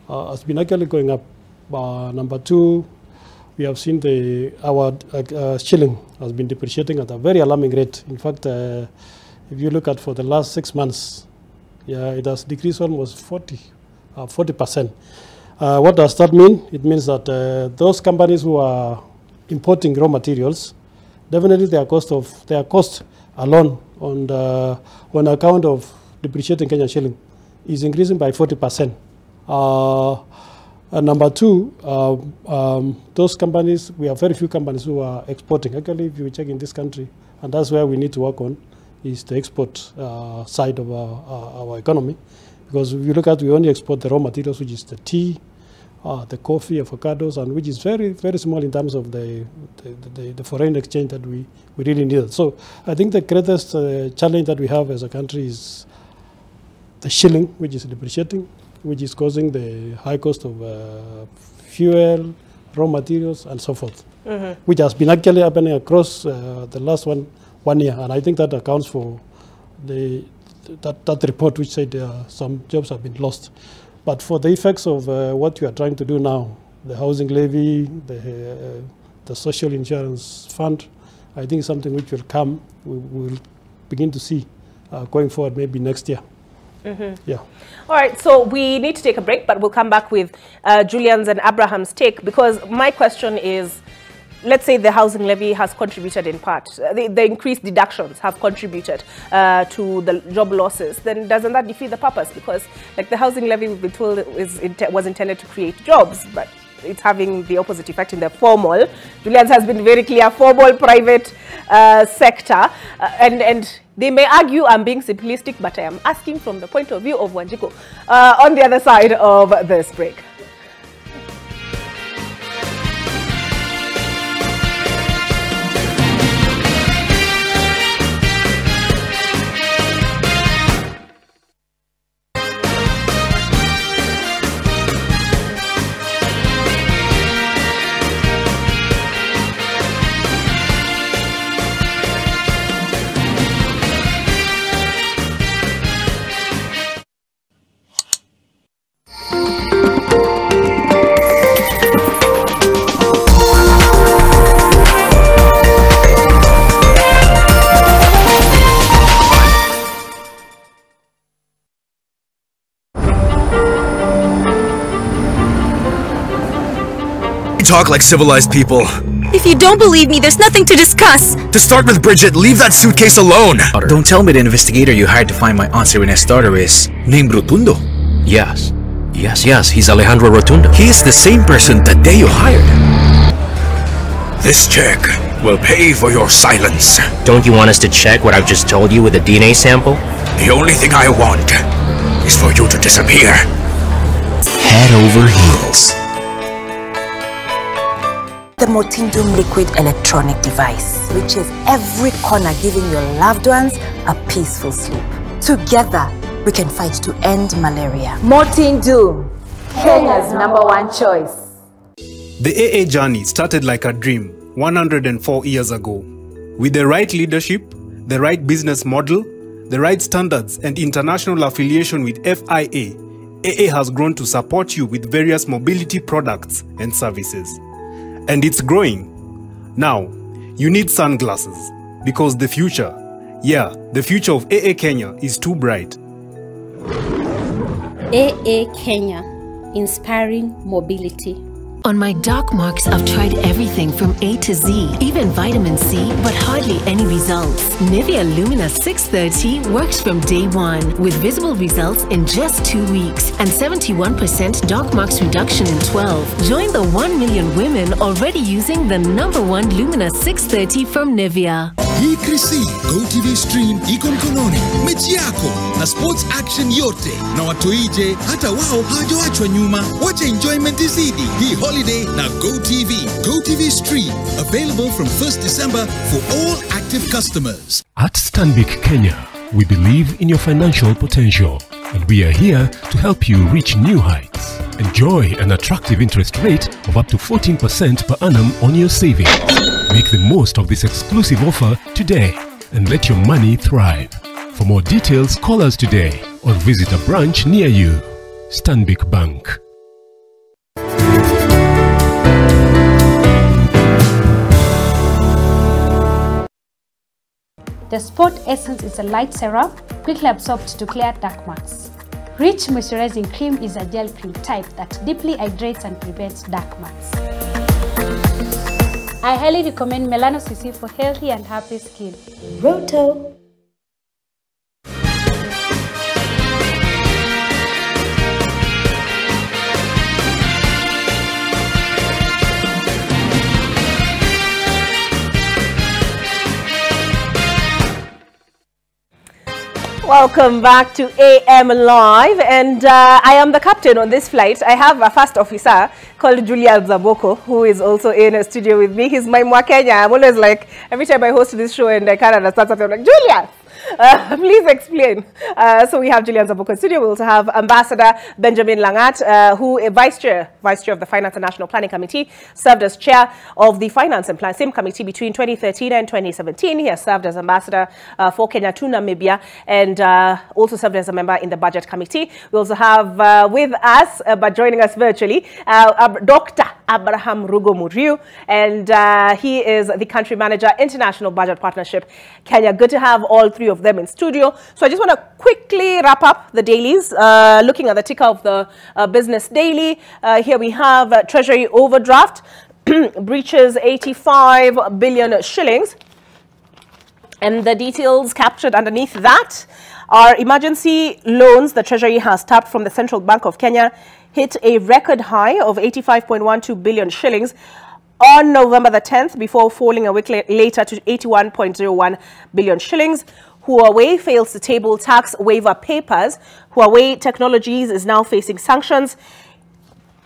has been actually going up. Number two, we have seen our shilling has been depreciating at a very alarming rate. In fact, if you look at for the last 6 months, it has decreased almost 40%. What does that mean? It means that those companies who are importing raw materials, definitely their cost alone on account of depreciating Kenyan shilling is increasing by 40%. Number two, those companies, we have very few companies who are exporting. Actually, if you check in this country, and that's where we need to work on, is the export side of our economy. Because if you look at, we only export the raw materials, which is the tea, the coffee, avocados, and which is very, very small in terms of the foreign exchange that we really need. So I think the greatest challenge that we have as a country is the shilling, which is depreciating, which is causing the high cost of fuel, raw materials, and so forth, which has been actually happening across the last one year. And I think that accounts for that report which said some jobs have been lost. But for the effects of what we are trying to do now, the housing levy, the social insurance fund, I think something which will come, we will begin to see going forward, maybe next year. Yeah. All right, so we need to take a break, but we'll come back with Julian's and Abraham's take, because my question is, let's say the housing levy has contributed in part, the increased deductions have contributed to the job losses, then doesn't that defeat the purpose? Because like the housing levy, we've been told, was intended to create jobs, but it's having the opposite effect in the formal. Julian's has been very clear, formal private sector, and they may argue I'm being simplistic, but I am asking from the point of view of Wanjiku on the other side of this break. Talk like civilized people. If you don't believe me, there's nothing to discuss. To start with, Bridget, leave that suitcase alone. Don't tell me the investigator you hired to find my Aunt Serena's daughter is named Rotundo. Yes, he's Alejandro Rotundo. He is the same person that day you hired. This check will pay for your silence. Don't you want us to check what I've just told you with a DNA sample? The only thing I want is for you to disappear. Head over heels. The Motindum liquid electronic device reaches every corner, giving your loved ones a peaceful sleep. Together, we can fight to end malaria. Motindum, Kenya's #1 choice. The AA journey started like a dream 104 years ago. With the right leadership, the right business model, the right standards, and international affiliation with FIA, AA has grown to support you with various mobility products and services. And it's growing. Now, you need sunglasses, because the future of AA Kenya is too bright. AA Kenya, inspiring mobility. On my dark marks, I've tried everything from A to Z, even vitamin C, but hardly any results. Nivea Lumina 630 works from day one, with visible results in just 2 weeks and 71% dark marks reduction in 12. Join the 1 million women already using the #1 Lumina 630 from Nivea. Hii Krisi, GoTV Stream iko mkononi, mechi yako na sports action yote, na watoije hata wao hawajawachwa nyuma. Wacha enjoyment izidi hii holiday na GoTV. GoTV Stream, available from 1st December for all active customers. At Stanbic Kenya, we believe in your financial potential, and we are here to help you reach new heights. Enjoy an attractive interest rate of up to 14% per annum on your savings. Make the most of this exclusive offer today and let your money thrive. For more details, call us today or visit a branch near you. Stanbic Bank. The Sport Essence is a light serum, quickly absorbed to clear dark marks. Rich moisturizing cream is a gel cream type that deeply hydrates and prevents dark marks. I highly recommend Melano CC for healthy and happy skin. Roto. Welcome back to AM Live, and I am the captain on this flight. I have a first officer called Julian Zaboko, who is also in a studio with me. He's my Mwakenya. I'm always like, every time I host this show and I can't understand something, I'm like, Julian! Please explain. So we have Julian Zaboko in studio. We also have Ambassador Benjamin Langat, who is Vice Chair of the Finance and National Planning Committee, served as Chair of the Finance and Plan, same committee between 2013 and 2017. He has served as Ambassador for Kenya to Namibia and also served as a member in the Budget Committee. We also have with us, but joining us virtually, Dr. Abraham Rugo Muriu, and he is the Country Manager, International Budget Partnership, Kenya. Good to have all three of them in studio. So I just want to quickly wrap up the dailies, looking at the ticker of the Business Daily. Here we have Treasury overdraft breaches 85 billion shillings. And the details captured underneath that are emergency loans the Treasury has tapped from the Central Bank of Kenya hit a record high of 85.12 billion shillings on November the 10th before falling a week later to 81.01 billion shillings. Huawei fails to table tax waiver papers. Huawei Technologies is now facing sanctions,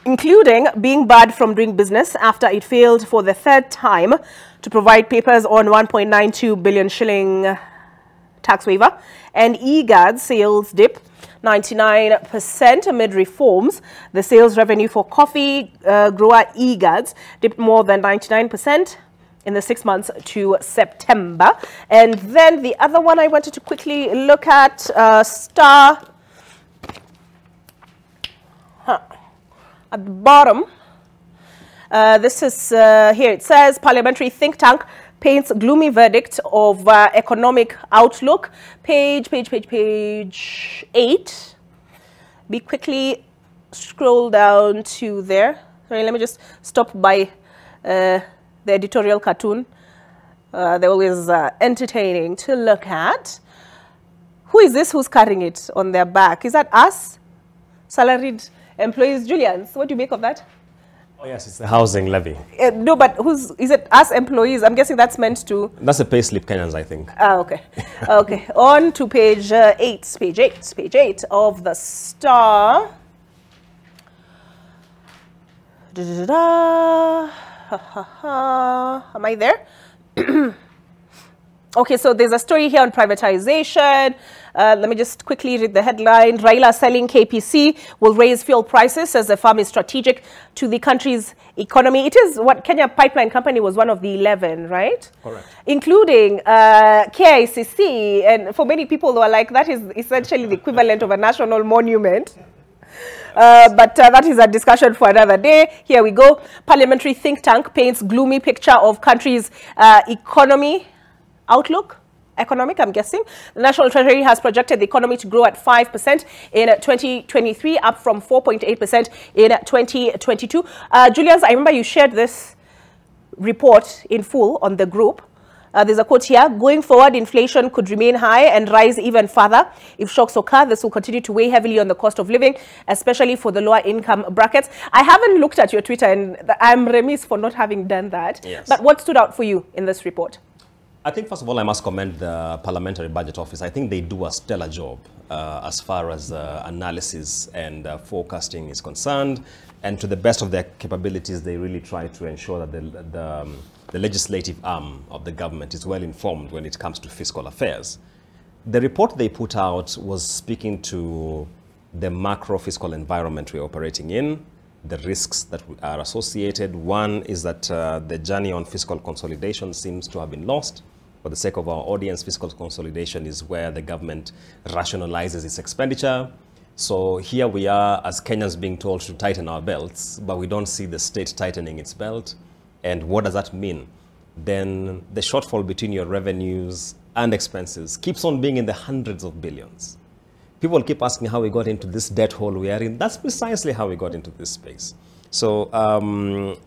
including being barred from doing business after it failed for the third time to provide papers on 1.92 billion shilling tax waiver. And eGuards sales dip 99% amid reforms. The sales revenue for coffee grower eGuards dipped more than 99% in the 6 months to September. And then the other one I wanted to quickly look at, Star, at the bottom. This is, here it says, Parliamentary Think Tank paints gloomy verdict of economic outlook. Page 8. We quickly scroll down to there. Sorry, let me just stop by the editorial cartoon. They're always entertaining to look at. Who is this who's carrying it on their back? Is that us? Salaried employees? Julian, so what do you make of that? Oh yes, it's the housing levy. No, but is it us employees? I'm guessing that's meant to... That's a payslip Kenyans, I think. Ah, okay. Okay, on to page 8. Page 8 of the Star. Am I there? Okay, so there's a story here on privatization. Let me just quickly read the headline. Raila selling KPC will raise fuel prices as the farm is strategic to the country's economy. It is what Kenya Pipeline Company was one of the 11, right? Correct. Including KICC. And for many people who are like, that is essentially the equivalent of a national monument. But that is a discussion for another day. Here we go. Parliamentary think tank paints gloomy picture of country's economy outlook. Economic, I'm guessing. The National Treasury has projected the economy to grow at 5% in 2023, up from 4.8% in 2022. Julius, I remember you shared this report in full on the group. There's a quote here: going forward, inflation could remain high and rise even further. If shocks occur, this will continue to weigh heavily on the cost of living, especially for the lower income brackets. I haven't looked at your Twitter, and I'm remiss for not having done that. Yes. But what stood out for you in this report? I think, first of all, I must commend the Parliamentary Budget Office. I think they do a stellar job as far as analysis and forecasting is concerned. And to the best of their capabilities, they really try to ensure that the legislative arm of the government is well informed when it comes to fiscal affairs. The report they put out was speaking to the macro fiscal environment we're operating in, the risks that are associated. One is that the journey on fiscal consolidation seems to have been lost. For the sake of our audience, fiscal consolidation is where the government rationalizes its expenditure. So here we are as Kenyans being told to tighten our belts, but we don't see the state tightening its belt. And what does that mean? Then the shortfall between your revenues and expenses keeps on being in the hundreds of billions. People keep asking how we got into this debt hole we are in. That's precisely how we got into this space. So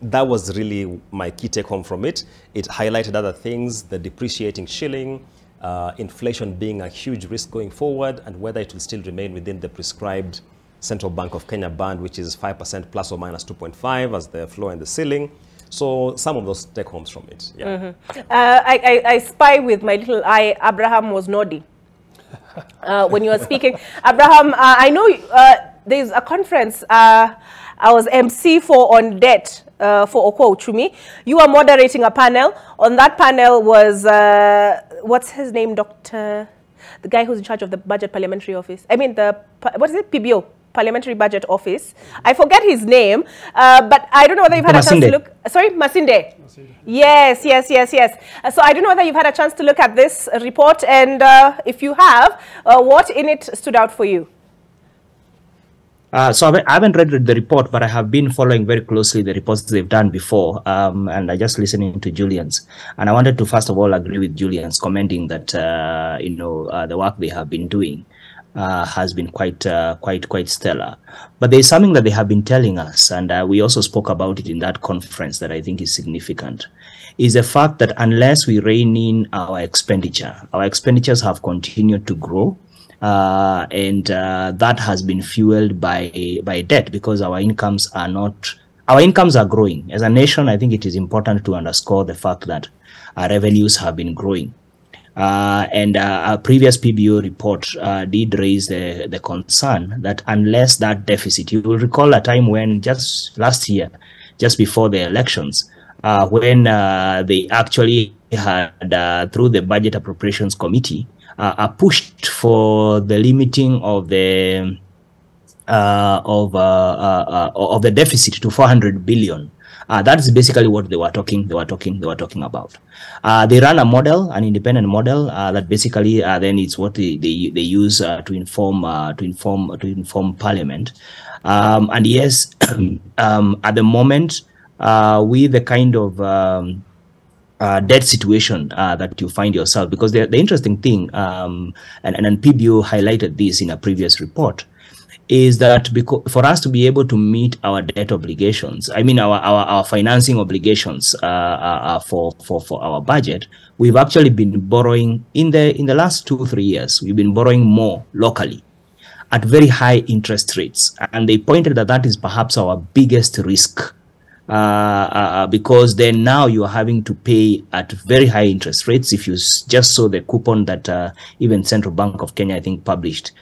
that was really my key take home from it. It highlighted other things, the depreciating shilling, inflation being a huge risk going forward, and whether it will still remain within the prescribed Central Bank of Kenya band, which is 5% plus or minus 2.5 as the floor and the ceiling. So some of those take homes from it. Yeah. I spy with my little eye, Abraham was nodding. when you were speaking. Abraham, I know there's a conference I was MC for on debt for Okwa Uchumi. You are moderating a panel. On that panel was, what's his name, Dr. The guy who's in charge of the Budget Parliamentary Office. I mean, what is it? PBO, Parliamentary Budget Office. I forget his name, but I don't know whether you've had a chance to look. Sorry, Masinde. Yes. So I don't know whether you've had a chance to look at this report, and if you have, what in it stood out for you? So I haven't read the report, but I have been following very closely the reports they've done before, and I just listening to Julian's. And I wanted to first of all agree with Julian's commenting that the work they have been doing has been quite stellar. But there is something that they have been telling us, and we also spoke about it in that conference that I think is significant, is the fact that unless we rein in our expenditures have continued to grow. And that has been fueled by debt, because our incomes are growing. As a nation, I think it is important to underscore the fact that our revenues have been growing. And our previous PBO report did raise the concern that unless that deficit, you will recall a time when just last year, just before the elections, when they actually had, through the Budget Appropriations Committee, pushed for the limiting of the deficit to 400 billion. That is basically what they were talking about. They ran a model, an independent model, that basically then it's what they use to inform Parliament. And yes, at the moment, with the kind of debt situation that you find yourself, because the interesting thing, and PBO highlighted this in a previous report, is that for us to be able to meet our debt obligations, I mean our financing obligations for our budget, we've actually been borrowing in the last 2-3 years. We've been borrowing more locally at very high interest rates, and they pointed that is perhaps our biggest risk. Because then now you are having to pay at very high interest rates. If you just saw the coupon that even Central Bank of Kenya, I think, published,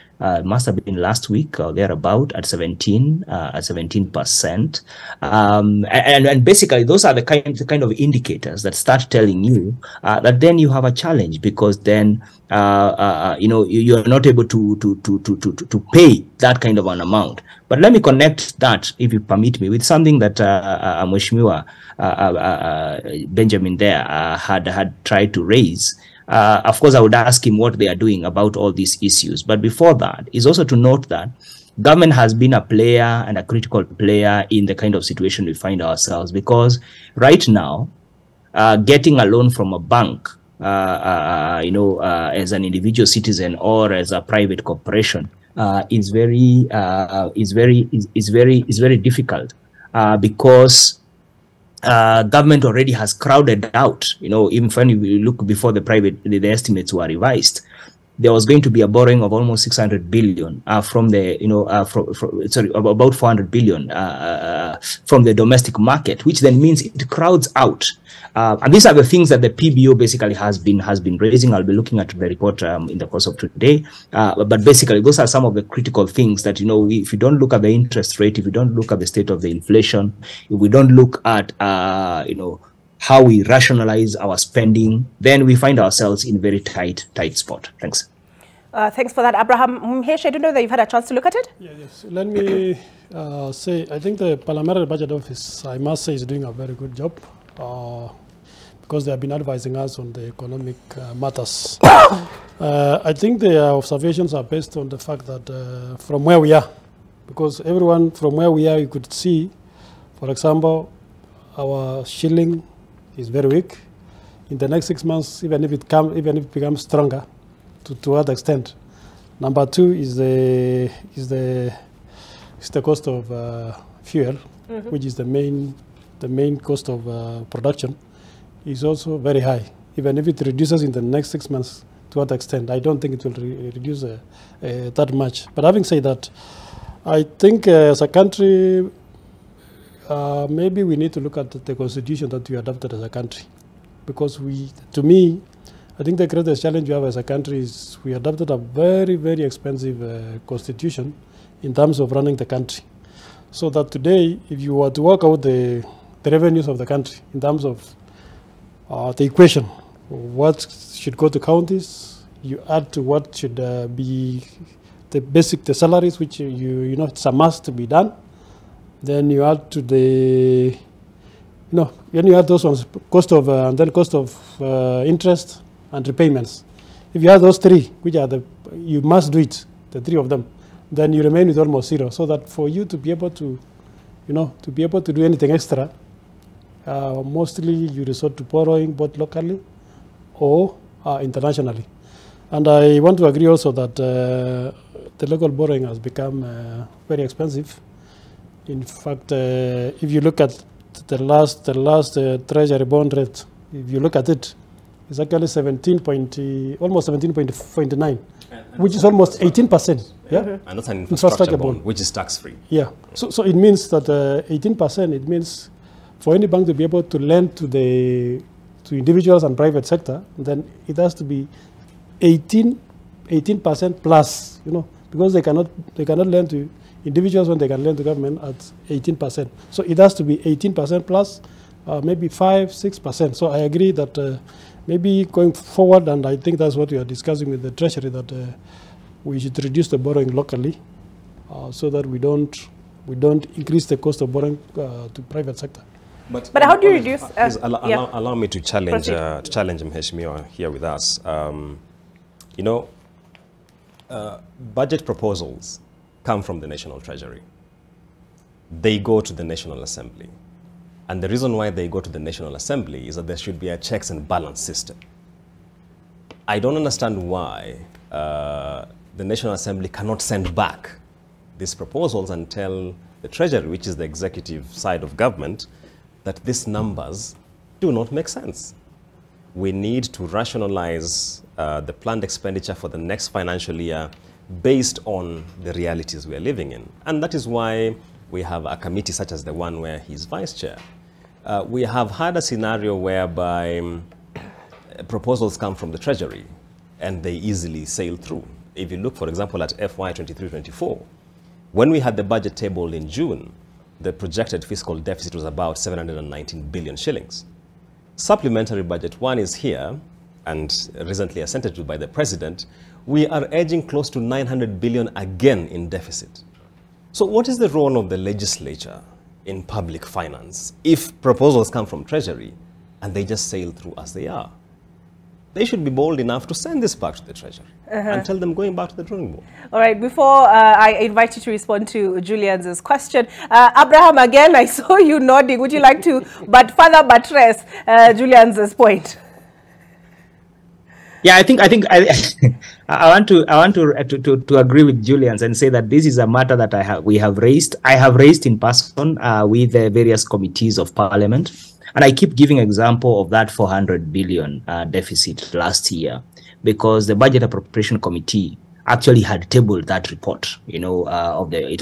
must have been last week or thereabout, at 17%. And basically those are the kind of indicators that start telling you that then you have a challenge, because then you are not able to pay that kind of an amount. But let me connect that, if you permit me, with something that Mheshimiwa Benjamin there had tried to raise. Of course, I would ask him what they are doing about all these issues. But before that, is also to note that government has been a player, and a critical player, in the kind of situation we find ourselves. Because right now, getting a loan from a bank, as an individual citizen or as a private corporation, is very difficult, because government already has crowded out, even when you look before the estimates were revised, there was going to be a borrowing of almost 600 billion from the, about 400 billion from the domestic market, which then means it crowds out. And these are the things that the PBO basically has been raising. I'll be looking at the report in the course of today. But basically, those are some of the critical things that, if you don't look at the interest rate, if you don't look at the state of the inflation, if we don't look at, how we rationalize our spending, then we find ourselves in a very tight spot. Thanks. Thanks for that, Abraham. Mhesh, I don't know that you've had a chance to look at it? Yes. Let me say, I think the Parliamentary Budget Office, I must say, is doing a very good job, because they have been advising us on the economic matters. I think their observations are based on the fact that from where we are, because everyone from where we are, you could see, for example, our shilling is very weak. In the next 6 months, even if it becomes stronger, to what extent? Number two is the cost of fuel, which is the main cost of production, is also very high. Even if it reduces in the next 6 months, to what extent? I don't think it will reduce that much. But having said that, I think as a country, maybe we need to look at the constitution that we adopted as a country, because to me, I think the greatest challenge we have as a country is we adopted a very, very expensive constitution in terms of running the country. So that today, if you were to work out the revenues of the country in terms of the equation, what should go to counties, you add to what should be the salaries, which you know it's a must to be done. Then you add to the, then you add those ones, cost of and then cost of interest and repayments. If you have those three, which are you must do it, the three of them, then you remain with almost zero. So that for you to be able to, to be able to do anything extra, mostly you resort to borrowing both locally or internationally. And I want to agree also that the local borrowing has become very expensive. In fact, if you look at the last treasury bond rate, if you look at it, it's actually almost 17.9, which is almost 18%. Yeah, and that's an infrastructure bond, which is tax-free. Yeah, so it means that 18%. It means for any bank to be able to lend to individuals and private sector, then it has to be 18% plus. Because they cannot lend to individuals when they can lend to government at 18%. So it has to be 18% plus, maybe 5-6%. So I agree that maybe going forward, and I think that's what we are discussing with the Treasury, that we should reduce the borrowing locally, so that we don't increase the cost of borrowing to private sector. But how do you reduce? Allow me to challenge Mheshimiwa here with us. Budget proposals come from the National Treasury. They go to the National Assembly. And the reason why they go to the National Assembly is that there should be a checks and balance system. I don't understand why the National Assembly cannot send back these proposals and tell the Treasury, which is the executive side of government, that these numbers do not make sense. We need to rationalize the planned expenditure for the next financial year based on the realities we are living in. And that is why we have a committee such as the one where he's vice chair. We have had a scenario whereby proposals come from the Treasury and they easily sail through. If you look, for example, at FY 23-24, when we had the budget table in June, the projected fiscal deficit was about 719 billion shillings. Supplementary budget one is here, and recently assented to by the president. We are edging close to 900 billion again in deficit. So what is the role of the legislature in public finance if proposals come from Treasury and they just sail through as they are? They should be bold enough to send this back to the Treasury and tell them going back to the drawing board. All right, before I invite you to respond to Julian's question, Abraham, again, I saw you nodding. Would you like to further buttress Julian's point? Yeah, I think I want to agree with Julian's and say that this is a matter that we have raised. I have raised in person with the various committees of Parliament, and I keep giving example of that 400 billion deficit last year, because the Budget Appropriation Committee actually had tabled that report. It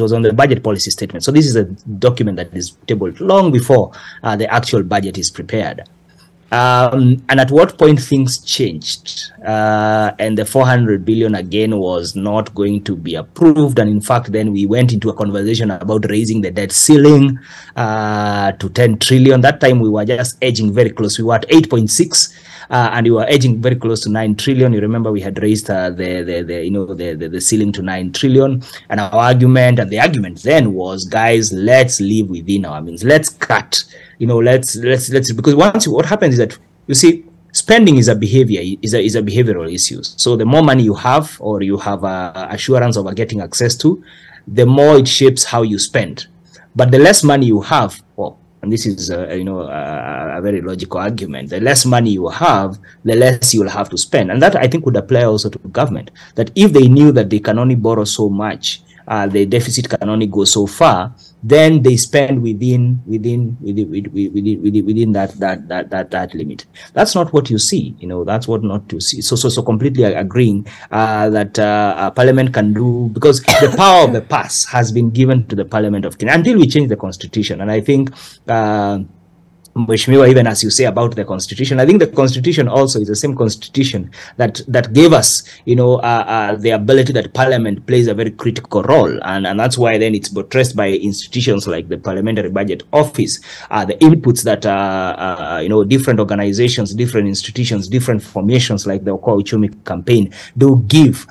was on the budget policy statement. So this is a document that is tabled long before the actual budget is prepared. And at what point things changed, and the 400 billion again was not going to be approved. And in fact, then we went into a conversation about raising the debt ceiling to 10 trillion. That time we were just edging very close. We were at 8.6 and we were edging very close to 9 trillion. You remember we had raised the ceiling to 9 trillion. And our argument, and the argument then was, guys, let's live within our means. Let's cut. Let's because what happens is that, you see, spending is a behavioral issue. So the more money you have, or you have assurance of getting access to, the more it shapes how you spend. But the less money you have, and this is a very logical argument, the less money you have, the less you'll have to spend. And that, I think, would apply also to government, that if they knew that they can only borrow so much, the deficit can only go so far, then they spend within that limit. That's not what you see. That's what not to see. So completely agreeing that Parliament can do, because the power of the purse has been given to the Parliament of Kenya until we change the constitution. And I think Mheshimiwa, even as you say about the constitution, I think the constitution also is the same constitution that gave us, the ability that parliament plays a very critical role, and that's why then it's buttressed by institutions like the Parliamentary Budget Office, the inputs that different organizations, different institutions, different formations like the Okoa Uchumi campaign do give,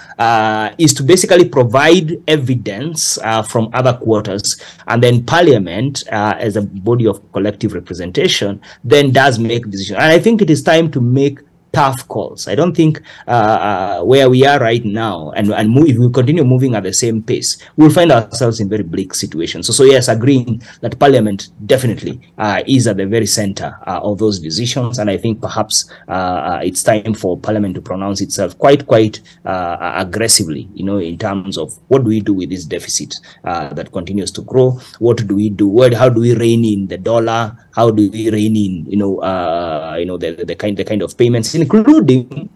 is to basically provide evidence from other quarters, and then parliament as a body of collective representation then does make decisions. And I think it is time to make tough calls. I don't think where we are right now, and if we continue moving at the same pace, we'll find ourselves in very bleak situations. So yes, agreeing that Parliament definitely is at the very center of those decisions, and I think perhaps it's time for Parliament to pronounce itself quite aggressively, in terms of what do we do with this deficit that continues to grow? What do we do? How do we rein in the dollar? How do we rein in, the kind of payments, including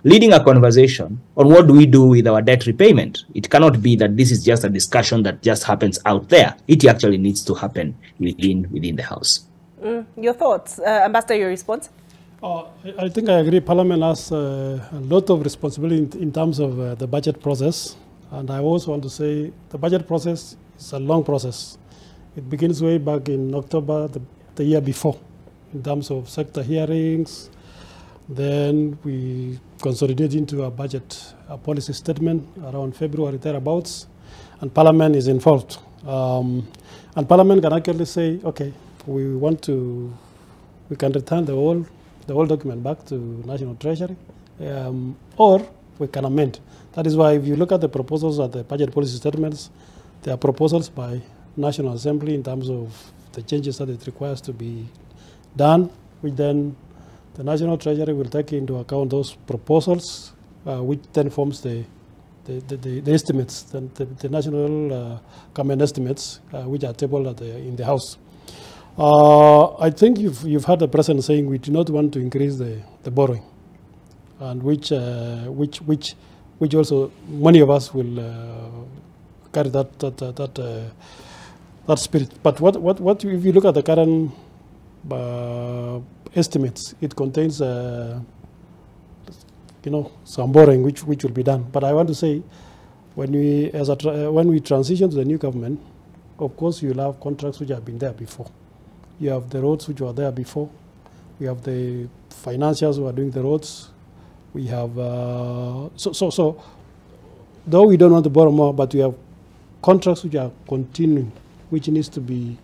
leading a conversation on what do we do with our debt repayment? It cannot be that this is just a discussion that just happens out there. It actually needs to happen within the House. Your thoughts, Ambassador, your response? I think I agree. Parliament has a lot of responsibility in terms of the budget process. And I also want to say the budget process is a long process. It begins way back in October the year before, in terms of sector hearings. Then we consolidate into a budget, a policy statement around February thereabouts, and Parliament is involved. And Parliament can actually say, okay, we can return the whole document back to National Treasury, or we can amend. That is why if you look at the proposals at the budget policy statements, there are proposals by National Assembly in terms of the changes that it requires to be done, which then the National Treasury will take into account those proposals, which then forms the estimates, the national common estimates, which are tabled in the House. I think you've heard the President saying we do not want to increase the borrowing, and which also many of us will carry that spirit. But what if you look at the current estimates, it contains some borrowing which will be done. But I want to say, when we transition to the new government, of course you'll have contracts which have been there before. You have the roads which were there before. We have the financiers who are doing the roads. We have so though we don't want to borrow more, but we have contracts which are continuing, which needs to be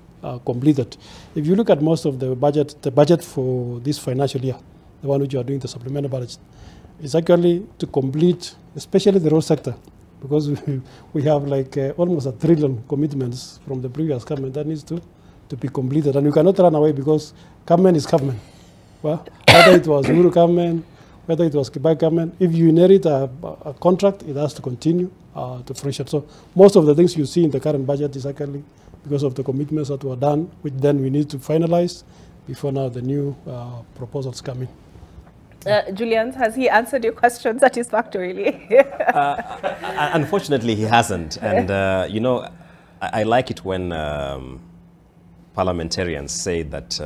completed. If you look at most of the budget for this financial year, the one which you are doing the supplemental budget, is actually to complete, especially the road sector, because we have like almost $1 trillion commitments from the previous government that needs to be completed, and you cannot run away because government is government. Well, whether it was Uhuru government, whether it was Kibaki government, if you inherit a contract, it has to continue to fruition. So most of the things you see in the current budget is actually because of the commitments that were done, which then we need to finalize before now the new proposals come in. Julian, has he answered your question satisfactorily? Unfortunately, he hasn't. And, I like it when parliamentarians say that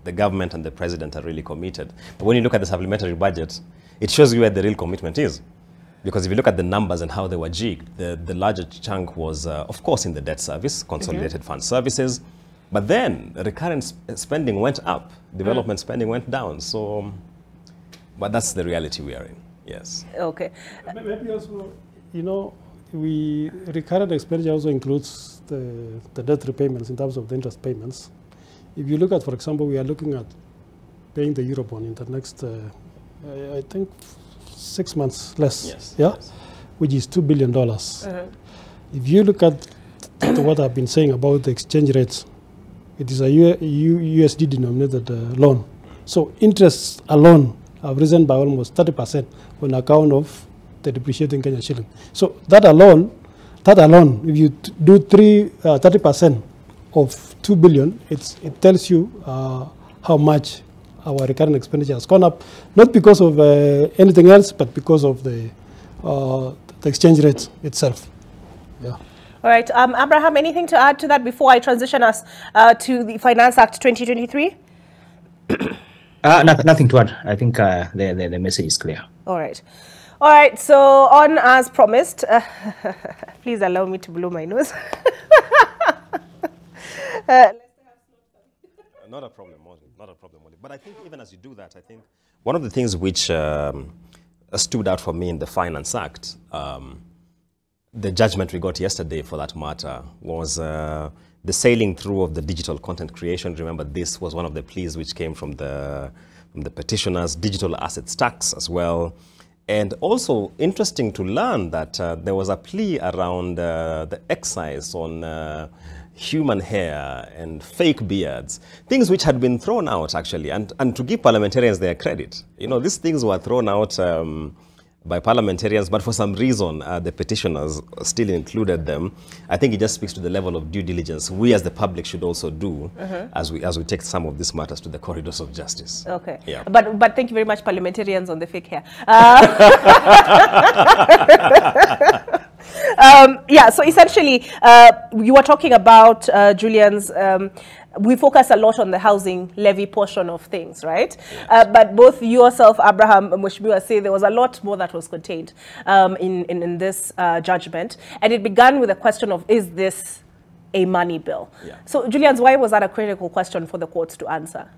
the government and the president are really committed. But when you look at the supplementary budget, it shows you where the real commitment is. Because if you look at the numbers and how they were jigged, the larger chunk was, of course, in the debt service, consolidated fund services. But then recurrent spending went up, development spending went down. So, but that's the reality we are in, yes. Okay. Maybe also, recurrent expenditure also includes the debt repayments in terms of the interest payments. If you look at, for example, we are looking at paying the Eurobond in the next, I think, 6 months less, yes. Which is $2 billion. If you look at what I've been saying about the exchange rates, it is a USD denominated loan. So interests alone have risen by almost 30% on account of the depreciating Kenyan shilling. So that alone, if you do 30% of 2 billion, it tells you how much our recurrent expenditure has gone up, not because of anything else, but because of the exchange rate itself. Yeah. All right, Abraham, anything to add to that before I transition us to the Finance Act 2023? Nothing to add. I think the message is clear. All right. All right, so on as promised, please allow me to blow my nose. Not a problem, Molly. Not a problem, Molly. But I think even as you do that, I think one of the things which stood out for me in the Finance Act, the judgment we got yesterday for that matter, was the sailing through of the digital content creation. Remember, this was one of the pleas which came from the petitioners, digital assets tax as well. And also interesting to learn that there was a plea around the excise on human hair and fake beards, things which had been thrown out actually, and to give parliamentarians their credit. You know, these things were thrown out by parliamentarians, but for some reason the petitioners still included them. I think it just speaks to the level of due diligence we as the public should also do as we take some of these matters to the corridors of justice. Okay. Yeah. But thank you very much, parliamentarians on the fake hair. Yeah, so essentially, you were talking about, Julian's, we focus a lot on the housing levy portion of things, right? Yes. But both yourself, Abraham, and Mheshimiwa say there was a lot more that was contained in this judgment. And it began with a question of, is this a money bill? Yeah. So, Julian's, why was that a critical question for the courts to answer?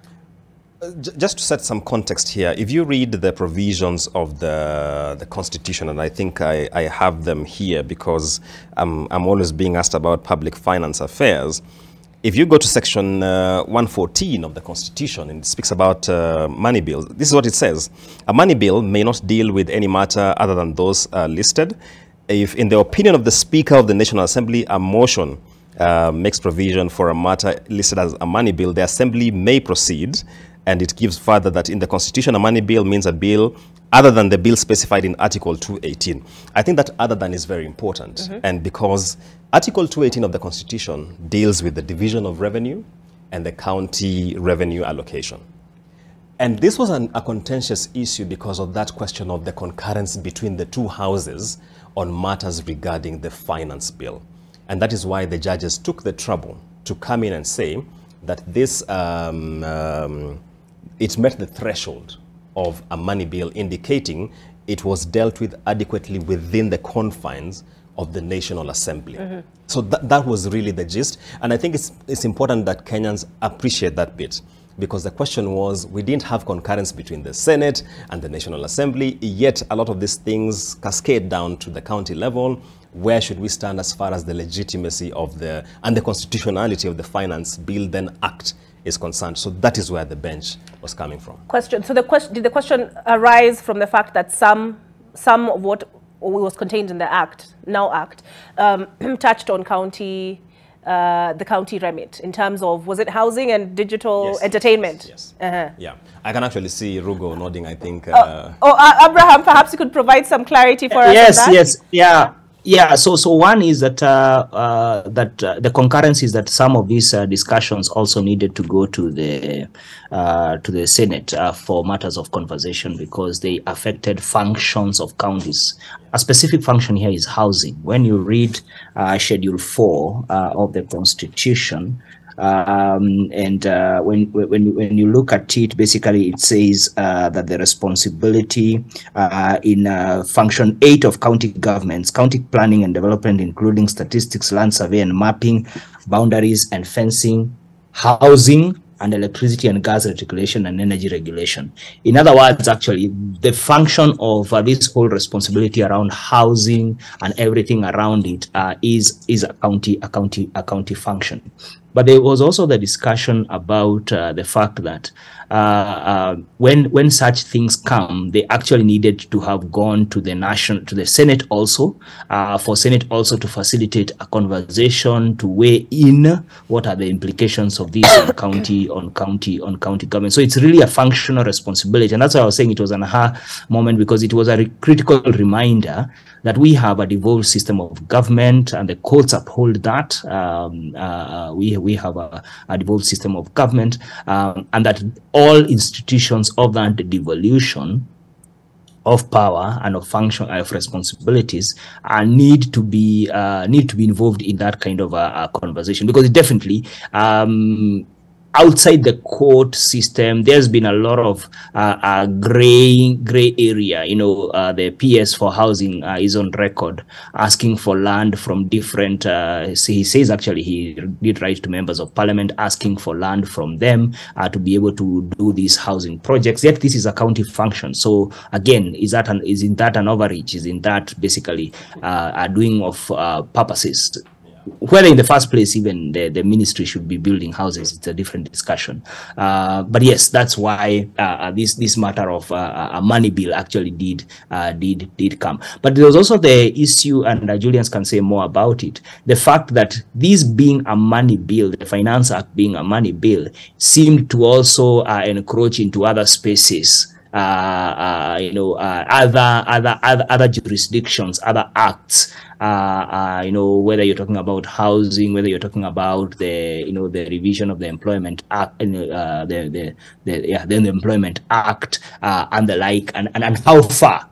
Just to set some context here, if you read the provisions of the Constitution, and I think I have them here because I'm always being asked about public finance affairs. If you go to section 114 of the Constitution, and it speaks about money bills, this is what it says. A money bill may not deal with any matter other than those listed. If, in the opinion of the Speaker of the National Assembly, a motion makes provision for a matter listed as a money bill, the Assembly may proceed. And it gives further that in the Constitution, a money bill means a bill other than the bill specified in Article 218. I think that other than is very important. And because Article 218 of the Constitution deals with the division of revenue and the county revenue allocation. And this was a contentious issue because of that question of the concurrence between the two houses on matters regarding the finance bill. And that is why the judges took the trouble to come in and say that this it met the threshold of a money bill, indicating it was dealt with adequately within the confines of the National Assembly. So that was really the gist. And I think it's important that Kenyans appreciate that bit, because the question was, we didn't have concurrence between the Senate and the National Assembly, yet a lot of these things cascade down to the county level. Where should we stand as far as the legitimacy of and the constitutionality of the Finance Bill then Act is concerned? So that is where the bench was coming from. Question. So did the question arise from the fact that some of what was contained in the Act, touched on the county remit in terms of, was it housing and digital entertainment? Yes. Yeah, I can actually see Rugo nodding, I think. Abraham, perhaps you could provide some clarity for us on that? Yes, yeah. Yeah, so one is that the concurrence is that some of these discussions also needed to go to the Senate for matters of conversation, because they affected functions of counties. A specific function here is housing. When you read Schedule 4 of the Constitution, when you look at it, basically it says that the responsibility in Function 8 of county governments, county planning and development, including statistics, land survey and mapping, boundaries and fencing, housing, and electricity and gas regulation and energy regulation. In other words, actually, the function of this whole responsibility around housing and everything around it is a county function. But there was also the discussion about the fact that when such things come, they actually needed to have gone to the Senate also, for Senate also to facilitate a conversation to weigh in what are the implications of this on county government. So it's really a functional responsibility, and that's why I was saying it was an aha moment, because it was a critical reminder that we have a devolved system of government, and the courts uphold that. We have a devolved system of government, and that all institutions of that devolution of power and of function of responsibilities need to be involved in that kind of a conversation, because it definitely outside the court system, there's been a lot of gray area. You know, the PS for housing is on record asking for land from different. He says actually he did write to members of parliament asking for land from them to be able to do these housing projects. Yet this is a county function. So again, isn't that an overreach? Isn't that basically a doing of purposes? Whether in the first place even the ministry should be building houses, it's a different discussion. But yes, that's why this matter of a money bill actually did come. But there was also the issue, and Julians can say more about it, the fact that this being a money bill, the Finance Act being a money bill, seemed to also encroach into other spaces. Other jurisdictions, other acts, whether you're talking about housing, whether you're talking about the revision of the Employment Act, the Employment Act, and the like, and how far,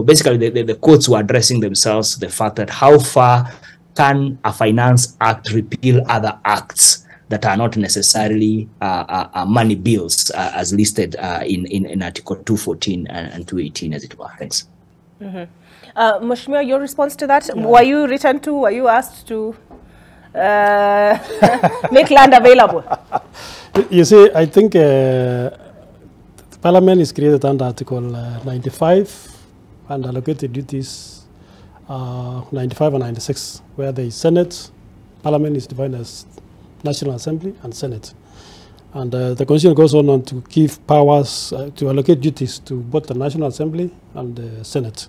basically the courts were addressing themselves, the fact that how far can a Finance Act repeal other acts that are not necessarily money bills as listed in Article 214 and 218, as it were. Thanks. Mheshimiwa, your response to that? Yeah. Were you asked to make land available? You see, I think Parliament is created under Article 95 and allocated duties 95 and 96, where the Senate, Parliament is defined as National Assembly and Senate. And the Constitution goes on to give powers to allocate duties to both the National Assembly and the Senate.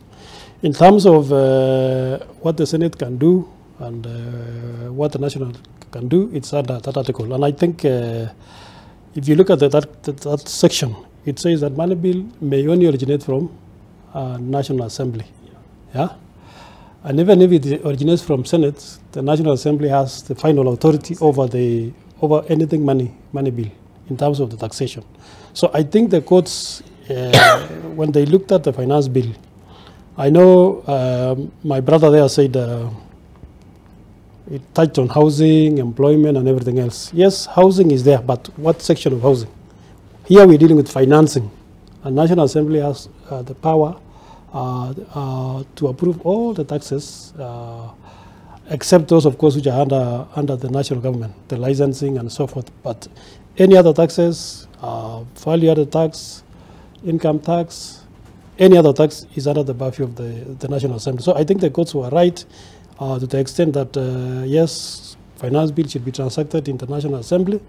In terms of what the Senate can do and what the National can do, it's under that article. And I think if you look at that section, it says that money bill may only originate from National Assembly. Yeah? And even if it originates from Senate, the National Assembly has the final authority over anything money bill in terms of the taxation. So I think the courts, when they looked at the finance bill, I know my brother there said it touched on housing, employment, and everything else. Yes, housing is there, but what section of housing? Here we're dealing with financing, and National Assembly has the power to approve all the taxes, except those, of course, which are under the national government, the licensing and so forth. But any other taxes, value-added tax, income tax, any other tax is under the purview of the National Assembly. So I think the courts were right to the extent that, yes, finance bill should be transacted in the National Assembly.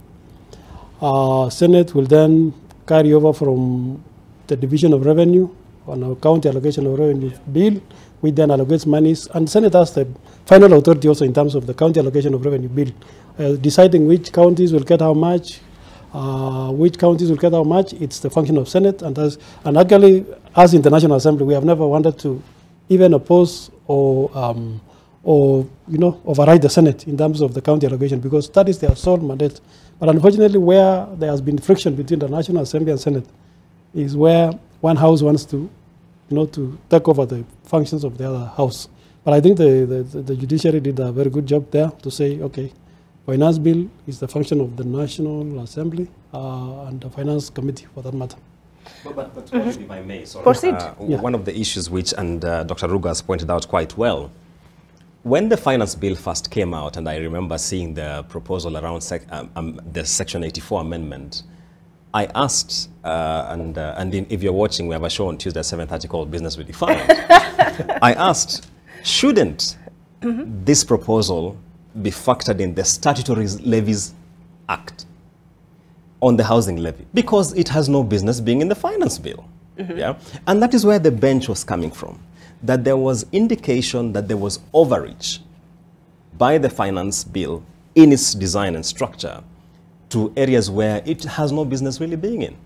Senate will then carry over from the division of revenue on a county allocation of revenue bill, which then allocates monies, and Senate has the final authority also in terms of the county allocation of revenue bill, deciding which counties will get how much, it's the function of Senate, and actually, as in the National Assembly, we have never wanted to even oppose or override the Senate in terms of the county allocation, because that is their sole mandate. But unfortunately, where there has been friction between the National Assembly and Senate is where one house wants to take over the functions of the other house. But I think the judiciary did a very good job there to say, okay, finance bill is the function of the National Assembly and the Finance Committee for that matter. But if I may, sorry. Proceed. One of the issues which, and Dr. Ruga has pointed out quite well, when the finance bill first came out, and I remember seeing the proposal around the Section 84 amendment, I asked, if you're watching, we have a show on Tuesday at 7:30 called Business Redefined. I asked, shouldn't this proposal be factored in the Statutory Levies Act on the housing levy? Because it has no business being in the finance bill. Yeah? And that is where the bench was coming from, that there was indication that there was overreach by the finance bill in its design and structure to areas where it has no business really being in.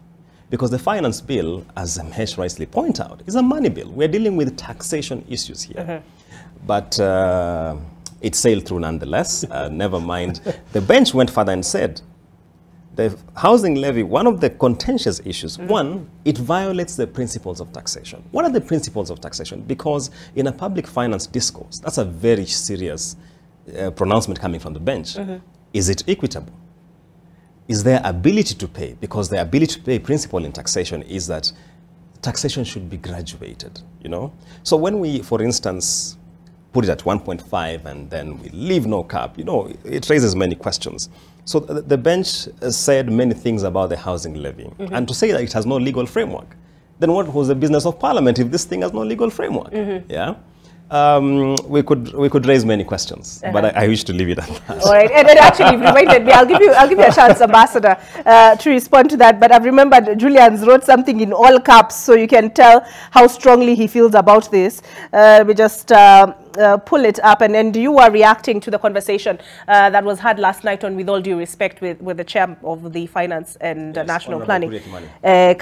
Because the finance bill, as Mhesh rightly pointed out, is a money bill. We're dealing with taxation issues here. But it sailed through nonetheless. Never mind. The bench went further and said, the housing levy, one of the contentious issues, one, it violates the principles of taxation. What are the principles of taxation? Because in a public finance discourse, that's a very serious pronouncement coming from the bench. Is it equitable? is their ability to pay, because the ability to pay principle in taxation is that taxation should be graduated, you know. So when we, for instance, put it at 1.5 and then we leave no cap, you know, it raises many questions. So the bench said many things about the housing levy. And to say that it has no legal framework, then what was the business of Parliament if this thing has no legal framework? Yeah. We could raise many questions, but I wish to leave it at that. All right, and then actually you've reminded me. I'll give you a chance, Ambassador, to respond to that. But I've remembered Julian's wrote something in all caps, so you can tell how strongly he feels about this. We just pull it up, and then you are reacting to the conversation that was had last night on With All Due Respect with the chair of the Finance and National Planning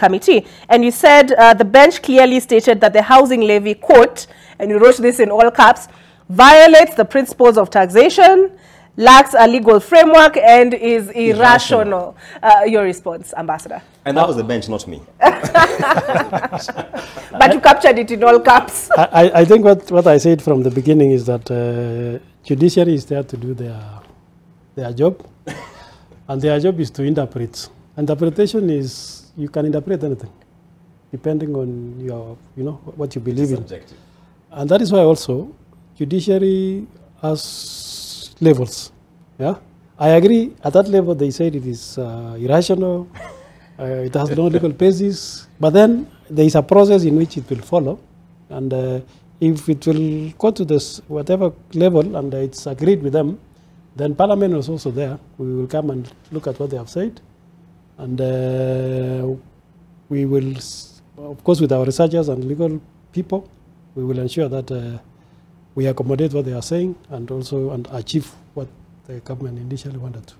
Committee, and you said the bench clearly stated that the housing levy, quote, and you wrote this in all caps, violates the principles of taxation, lacks a legal framework, and is irrational. Your response, Ambassador? And that was the bench, not me. But you captured it in all caps. I think what I said from the beginning is that judiciary is there to do their job, and their job is to interpret. Interpretation is, you can interpret anything, depending on your, what you believe in. And that is why also judiciary has levels. Yeah, I agree. At that level, they said it is irrational. It has no legal basis. But then there is a process in which it will follow, and if it will go to this whatever level and it's agreed with them, then Parliament is also there. We will come and look at what they have said, and we will, of course, with our researchers and legal people, we will ensure that we accommodate what they are saying and also achieve what the government initially wanted to.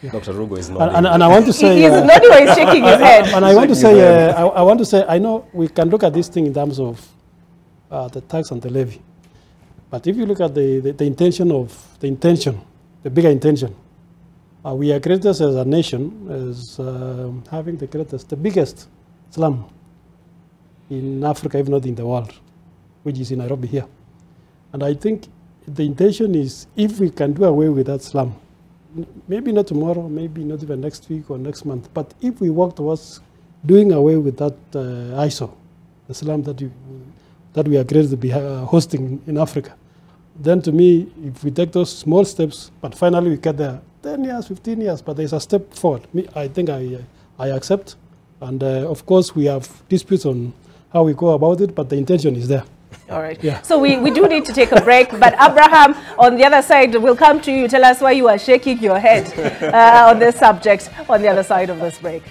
Yeah. Dr. Rugo is nodding. And I want to say... He's nodding or he's shaking his head. And I want to say, I know we can look at this thing in terms of the tax and the levy. But if you look at the bigger intention, we are greatest as a nation as having the biggest slum in Africa, if not in the world, which is in Nairobi here. And I think the intention is, if we can do away with that slum, maybe not tomorrow, maybe not even next week or next month, but if we work towards doing away with that ISO, the slum that we are great to be hosting in Africa, then to me, if we take those small steps, but finally we get there, 10 years, 15 years, but there's a step forward. I think I accept. And of course, we have disputes on how we go about it, but the intention is there. All right. Yeah. So we do need to take a break. But Abraham, on the other side, we'll come to you. Tell us why you are shaking your head on this subject on the other side of this break.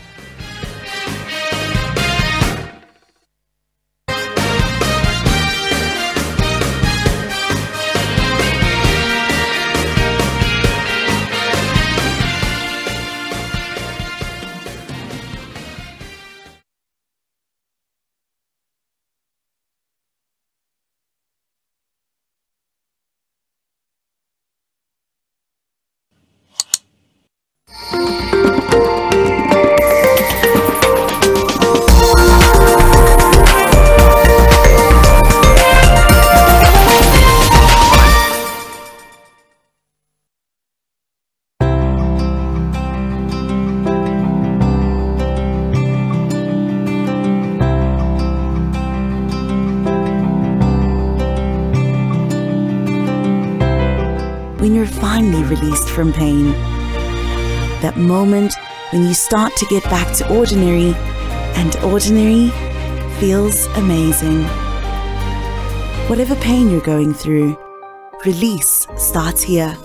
When you're finally released from pain, that moment when you start to get back to ordinary, and ordinary feels amazing. Whatever pain you're going through, release starts here.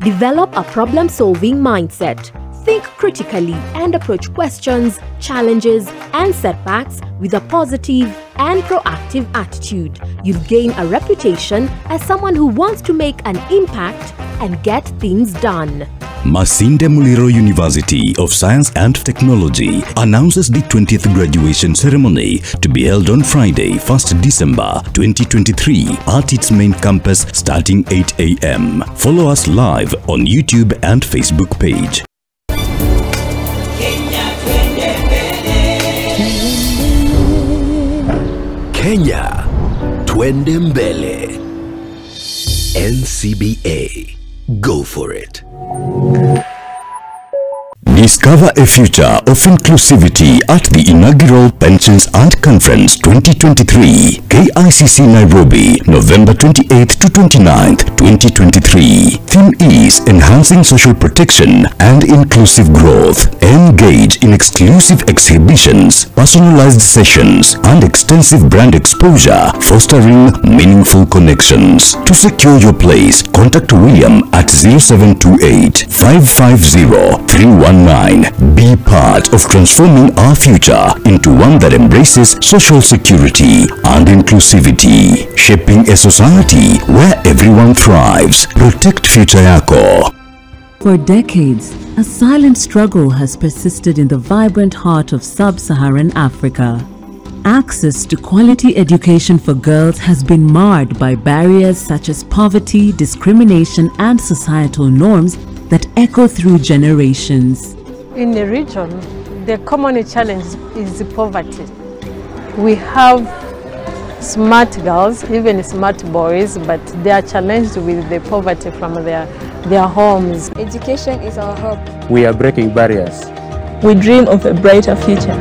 Develop a problem-solving mindset. Think critically and approach questions, challenges, and setbacks with a positive and proactive attitude. You'll gain a reputation as someone who wants to make an impact and get things done. Masinde Muliro University of Science and Technology announces the 20th graduation ceremony to be held on Friday, 1st December 2023 at its main campus starting 8 a.m. Follow us live on YouTube and Facebook page. Kenya, twende mbele. NCBA, go for it. Discover a future of inclusivity at the inaugural Pensions and Conference 2023, KICC Nairobi, November 28th to 29th, 2023. Theme is Enhancing Social Protection and Inclusive Growth. Engage in exclusive exhibitions, personalized sessions, and extensive brand exposure, fostering meaningful connections. To secure your place, contact William at 0728 550 319. Be part of transforming our future into one that embraces social security and inclusivity, shaping a society where everyone thrives. Protect future yako. For decades, a silent struggle has persisted in the vibrant heart of sub-Saharan Africa. Access to quality education for girls has been marred by barriers such as poverty, discrimination, and societal norms that echo through generations. In the region, the common challenge is poverty. We have smart girls, even smart boys, but they are challenged with the poverty from their homes. Education is our hope. We are breaking barriers. We dream of a brighter future.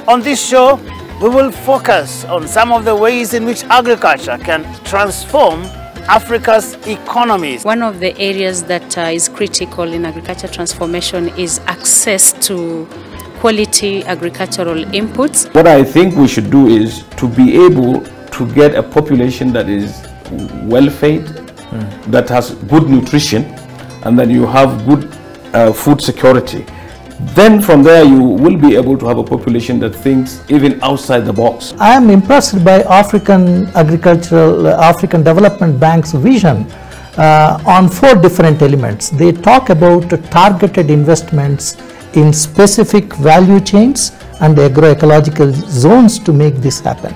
On this show, we will focus on some of the ways in which agriculture can transform Africa's economies. One of the areas that is critical in agriculture transformation is access to quality agricultural inputs. What I think we should do is to be able to get a population that is well fed, that has good nutrition, and that you have good food security. Then from there you will be able to have a population that thinks even outside the box. I am impressed by African Development Bank's vision on 4 different elements. They talk about targeted investments in specific value chains and agroecological zones to make this happen.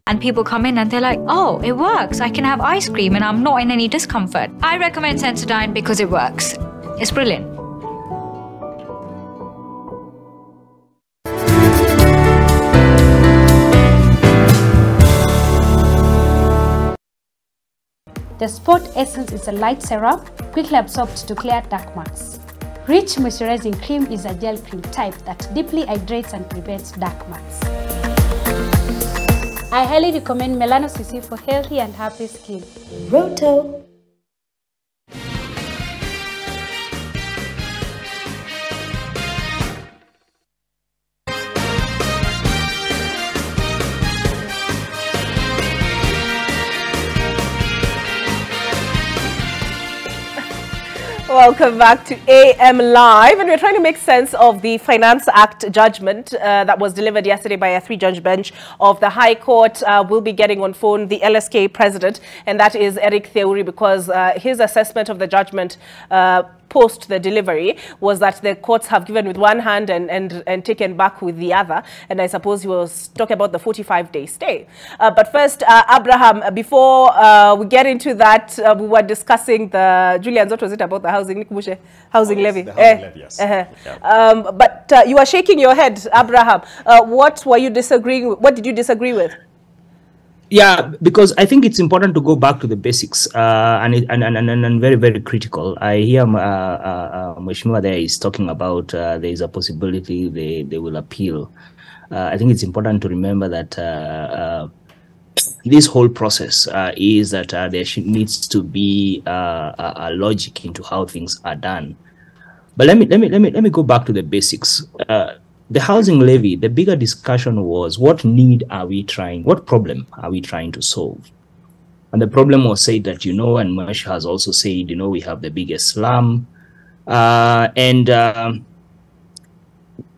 And people come in and they're like, oh, it works. I can have ice cream and I'm not in any discomfort. I recommend Sensodyne because it works. It's brilliant. The Sport Essence is a light serum, quickly absorbed to clear dark marks. Rich moisturizing cream is a gel cream type that deeply hydrates and prevents dark marks. I highly recommend Melano CC for healthy and happy skin. Roto. Welcome back to AM Live, and we're trying to make sense of the Finance Act judgment that was delivered yesterday by a 3-judge bench of the High Court. We'll be getting on phone the LSK president, and that is Eric Theuri, because his assessment of the judgment post the delivery was that the courts have given with one hand and taken back with the other. And I suppose he was talking about the 45-day stay. But first, Abraham, before we get into that, we were discussing the, Julian, what was it about the housing levy? The housing levy, yes. But you are shaking your head, Abraham. What were you disagreeing with? What did you disagree with? Yeah, because I think it's important to go back to the basics and very, very critical. I hear Mheshimiwa there is talking about there is a possibility they will appeal. I think it's important to remember that this whole process is that there needs to be a logic into how things are done. But let me go back to the basics. The housing levy, the bigger discussion was what problem are we trying to solve? And the problem was said that, and Mash has also said, we have the biggest slum. And an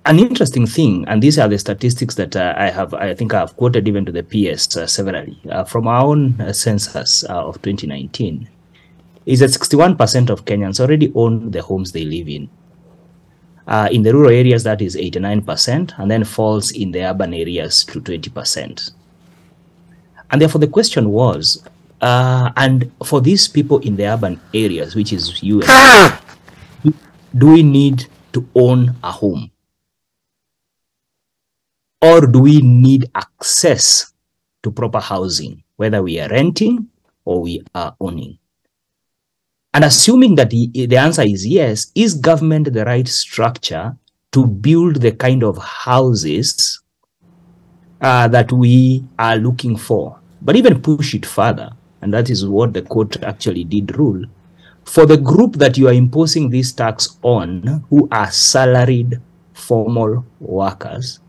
interesting thing, and these are the statistics that I think I have quoted even to the PS severally, from our own census of 2019, is that 61% of Kenyans already own the homes they live in. In the rural areas, that is 89%, and then falls in the urban areas to 20%. And therefore, the question was, and for these people in the urban areas, which is you, do we need to own a home? Or do we need access to proper housing, whether we are renting or we are owning? And assuming that the answer is yes, is government the right structure to build the kind of houses that we are looking for? But even push it further, and that is what the court actually did rule. For the group that you are imposing this tax on, who are salaried formal workers,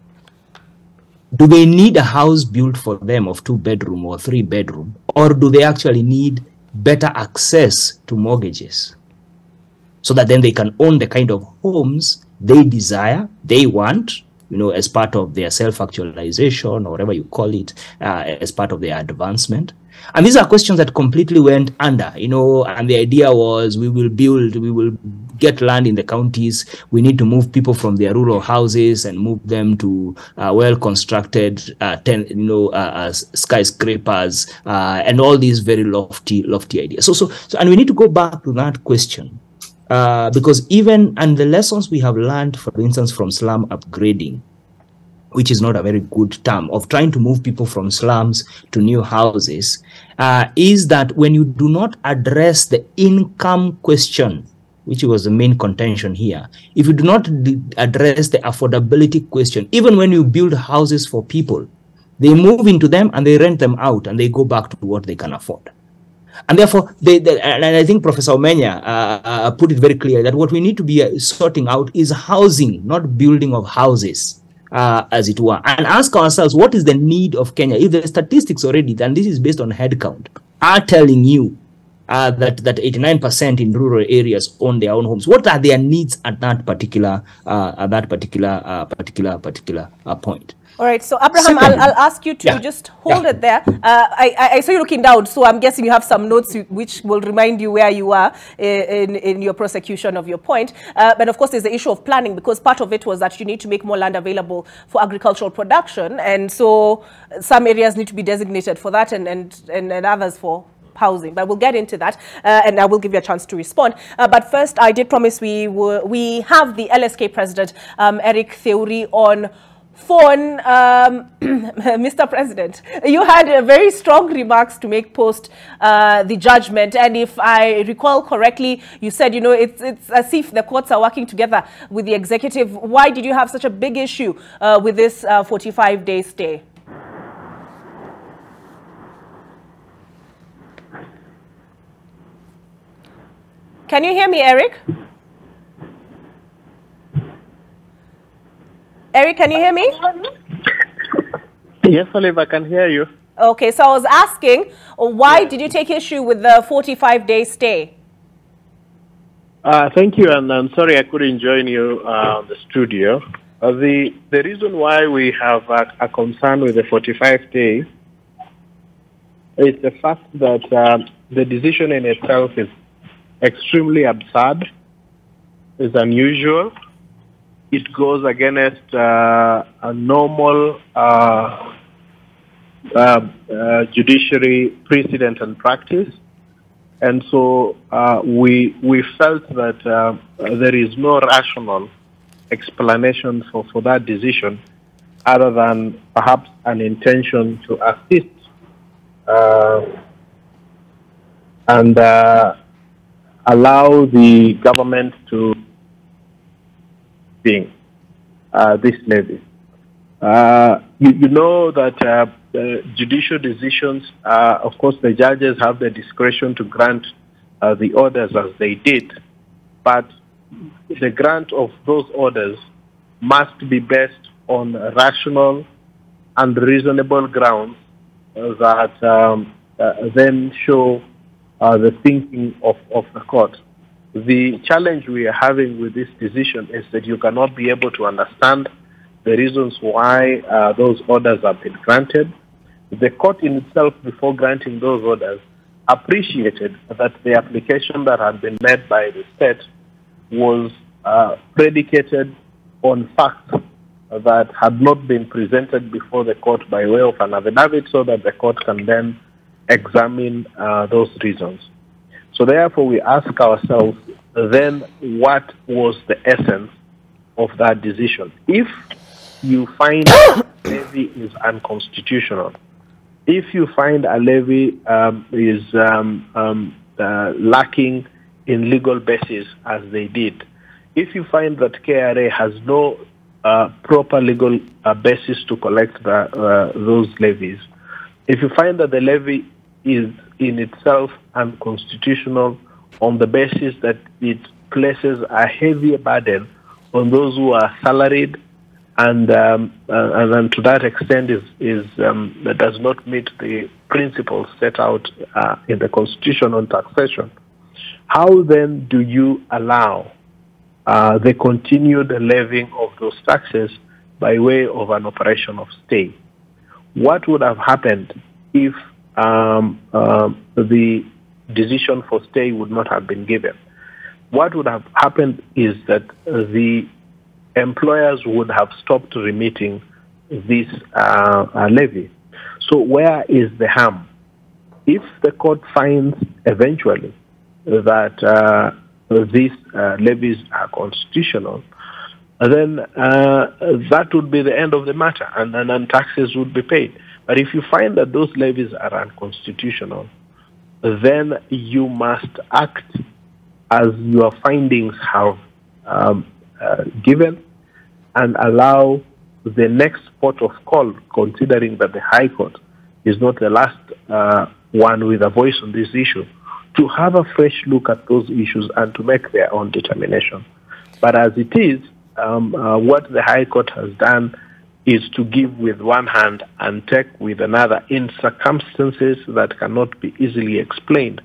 do they need a house built for them of 2-bedroom or 3-bedroom, or do they actually need better access to mortgages so that then they can own the kind of homes they desire, they want, as part of their self-actualization, or whatever you call it, as part of their advancement? And these are questions that completely went under, and the idea was we will get land in the counties. We need to move people from their rural houses and move them to well-constructed, skyscrapers, and all these very lofty ideas. So, and we need to go back to that question, because and the lessons we have learned, for instance, from slum upgrading, which is not a very good term, of trying to move people from slums to new houses, is that when you do not address the income question, which was the main contention here, if you do not address the affordability question, even when you build houses for people, they move into them and they rent them out and they go back to what they can afford. And therefore, and I think Professor Omenya put it very clear that what we need to be sorting out is housing, not building of houses, as it were, and ask ourselves, what is the need of Kenya? If the statistics already, and this is based on headcount, are telling you that 89% in rural areas own their own homes, what are their needs at that particular point? All right, so Abraham, I'll ask you to just hold it there. I saw you looking down, so I'm guessing you have some notes which will remind you where you are in your prosecution of your point. But of course, there's the issue of planning, because part of it was that you need to make more land available for agricultural production. And so some areas need to be designated for that and others for housing. But we'll get into that, and I will give you a chance to respond. But first, I did promise we have the LSK president, Eric Theuri, on phone. Mr. President, you had very strong remarks to make post the judgment, and if I recall correctly, you said, it's as if the courts are working together with the executive. Why did you have such a big issue with this 45-day stay? Can you hear me, Eric? Eric, can you hear me? Yes, Olive, I can hear you. Okay, so I was asking, why did you take issue with the 45-day stay? Thank you, and I'm sorry I couldn't join you on the studio. The reason why we have a concern with the 45 days is the fact that the decision in itself is extremely absurd, is unusual. It goes against a normal judiciary precedent and practice. And so we felt that there is no rational explanation for that decision other than perhaps an intention to assist and allow the government to this levy. You know that judicial decisions, of course, the judges have the discretion to grant the orders as they did, but the grant of those orders must be based on rational and reasonable grounds that then show the thinking of the court. The challenge we are having with this decision is that you cannot be able to understand the reasons why those orders have been granted. The court in itself, before granting those orders, appreciated that the application that had been made by the state was predicated on facts that had not been presented before the court by way of an affidavit, so that the court can then examine those reasons. So therefore, we ask ourselves, then what was the essence of that decision? If you find levy is unconstitutional, If you find a levy is lacking in legal basis, as they did, if you find that KRA has no proper legal basis to collect those levies, if you find that the levy is in itself unconstitutional on the basis that it places a heavier burden on those who are salaried and to that extent that does not meet the principles set out in the Constitution on taxation, how then do you allow the continued levying of those taxes by way of an operation of stay? What would have happened if the decision for stay would not have been given? What would have happened is that the employers would have stopped remitting this levy. So where is the harm? If the court finds eventually that these levies are constitutional, then that would be the end of the matter, and then taxes would be paid. But if you find that those levies are unconstitutional, then you must act as your findings have given, and allow the next port of call, considering that the High Court is not the last one with a voice on this issue, to have a fresh look at those issues and to make their own determination. But as it is, what the High Court has done is to give with one hand and take with another in circumstances that cannot be easily explained.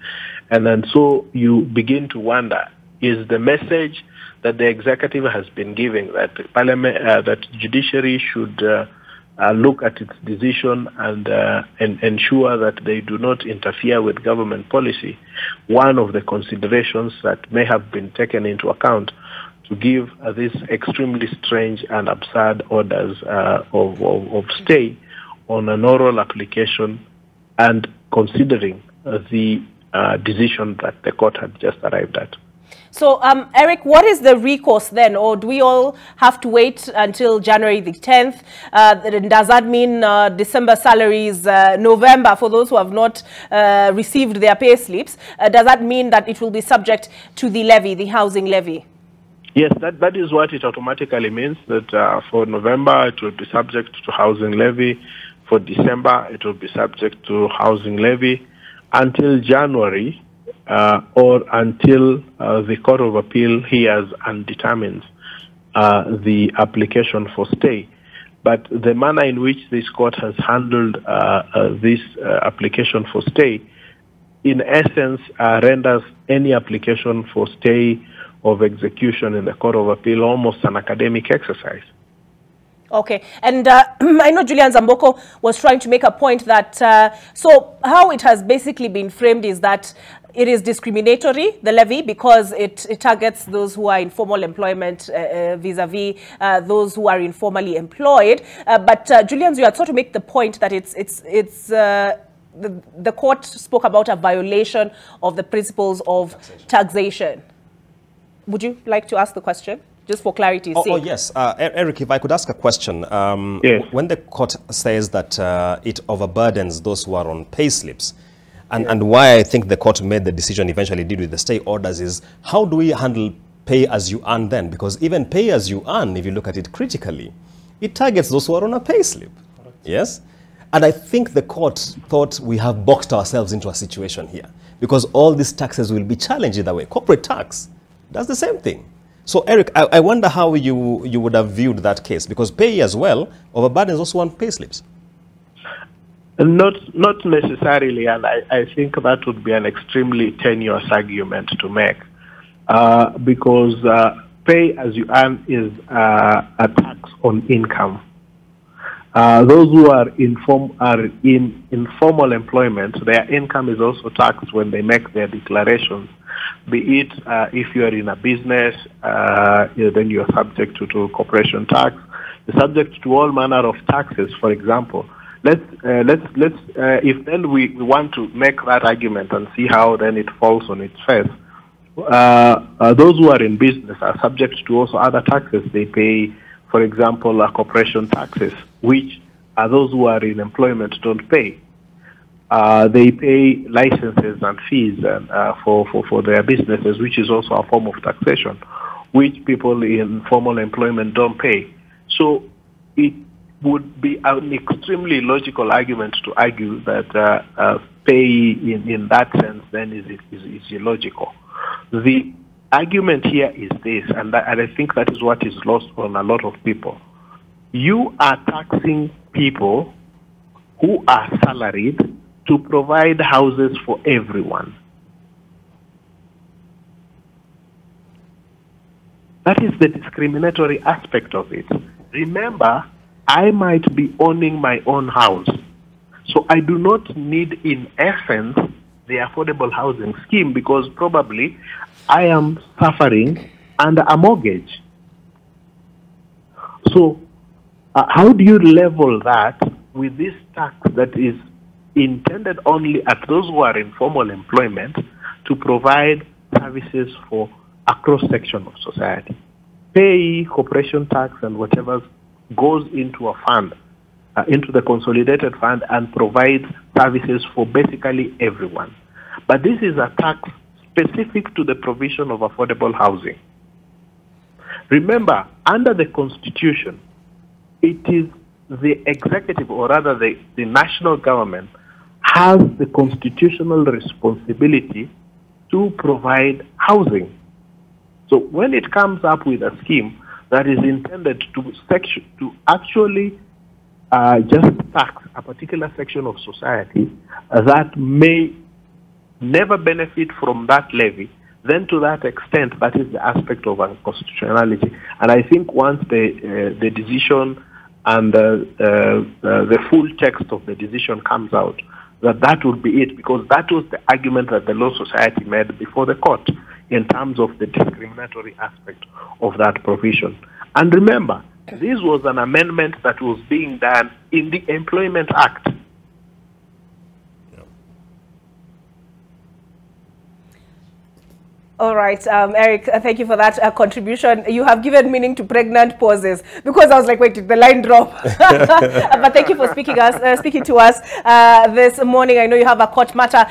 And then so you begin to wonder, is the message that the executive has been giving that Parliament, that judiciary should look at its decision and ensure that they do not interfere with government policy, one of the considerations that may have been taken into account to give these extremely strange and absurd orders of stay on an oral application, and considering the decision that the court had just arrived at. So, Eric, what is the recourse then? Or do we all have to wait until January the 10th? Does that mean December salaries, November, for those who have not received their pay slips? Does that mean that it will be subject to the levy, the housing levy? Yes, that is what it automatically means, that for November it will be subject to housing levy. For December it will be subject to housing levy until January, or until the Court of Appeal hears and determines the application for stay. But the manner in which this court has handled this application for stay, in essence, renders any application for stay of execution in the Court of Appeal almost an academic exercise. Okay, and I know Julian Zamboko was trying to make a point that, so how it has basically been framed is that it is discriminatory, the levy, because it targets those who are in formal employment vis-a-vis those who are informally employed. But Julian, you had sort of make the point that the court spoke about a violation of the principles of taxation. Would you like to ask the question? Just for clarity's sake. Oh, yes. Eric, if I could ask a question. Yes. When the court says that it overburdens those who are on pay slips, and why I think the court made the decision eventually did with the stay orders is, how do we handle pay as you earn then? Because even pay as you earn, if you look at it critically, it targets those who are on a pay slip. Correct. Yes? And I think the court thought we have boxed ourselves into a situation here, because all these taxes will be challenged either way. Corporate tax does the same thing. So, Eric, I wonder how you would have viewed that case, because pay as well overburdens also on pay slips. Not necessarily, and I think that would be an extremely tenuous argument to make, because pay as you earn is a tax on income. Those who are in informal employment, their income is also taxed when they make their declarations. Be it if you are in a business, then you are subject to corporation tax. You're subject to all manner of taxes. For example, if then we want to make that argument and see how then it falls on its face. Those who are in business are subject to also other taxes. They pay, for example, corporation taxes, which those who are in employment don't pay. They pay licenses and fees for their businesses, which is also a form of taxation, which people in formal employment don't pay. So it would be an extremely logical argument to argue that pay in that sense then is illogical. The argument here is this, and I think that is what is lost on a lot of people. You are taxing people who are salaried to provide houses for everyone. That is the discriminatory aspect of it. Remember, I might be owning my own house, so I do not need, in essence, the affordable housing scheme because probably I am suffering under a mortgage. So how do you level that with this tax that is intended only at those who are in formal employment to provide services for a cross-section of society? Pay, corporation tax, and whatever goes into a fund, into the consolidated fund, and provides services for basically everyone. But this is a tax specific to the provision of affordable housing. Remember, under the Constitution, it is the executive, or rather the national government, has the constitutional responsibility to provide housing. So when it comes up with a scheme that is intended to actually just tax a particular section of society that may never benefit from that levy, then to that extent, that is the aspect of unconstitutionality. And I think once the decision and the full text of the decision comes out, that would be it, because that was the argument that the Law Society made before the court in terms of the discriminatory aspect of that provision. And remember, this was an amendment that was being done in the Employment Act. All right, Eric, thank you for that contribution. You have given meaning to pregnant pauses, because I was like, wait, did the line drop? But thank you for speaking to us this morning. I know you have a court matter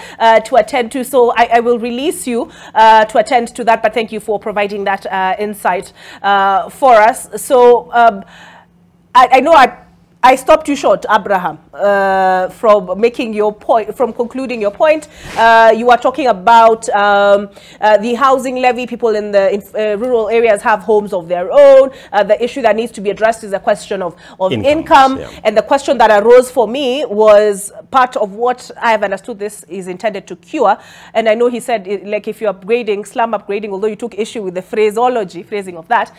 to attend to, so I will release you to attend to that, but thank you for providing that insight for us. So I know I stopped you short, Abraham, from making your point, from concluding your point. You were talking about the housing levy. People in the rural areas have homes of their own. The issue that needs to be addressed is a question of income. Yeah. And the question that arose for me was part of what I have understood this is intended to cure. And I know he said, like, if you're upgrading, slum upgrading, although you took issue with the phrasing of that,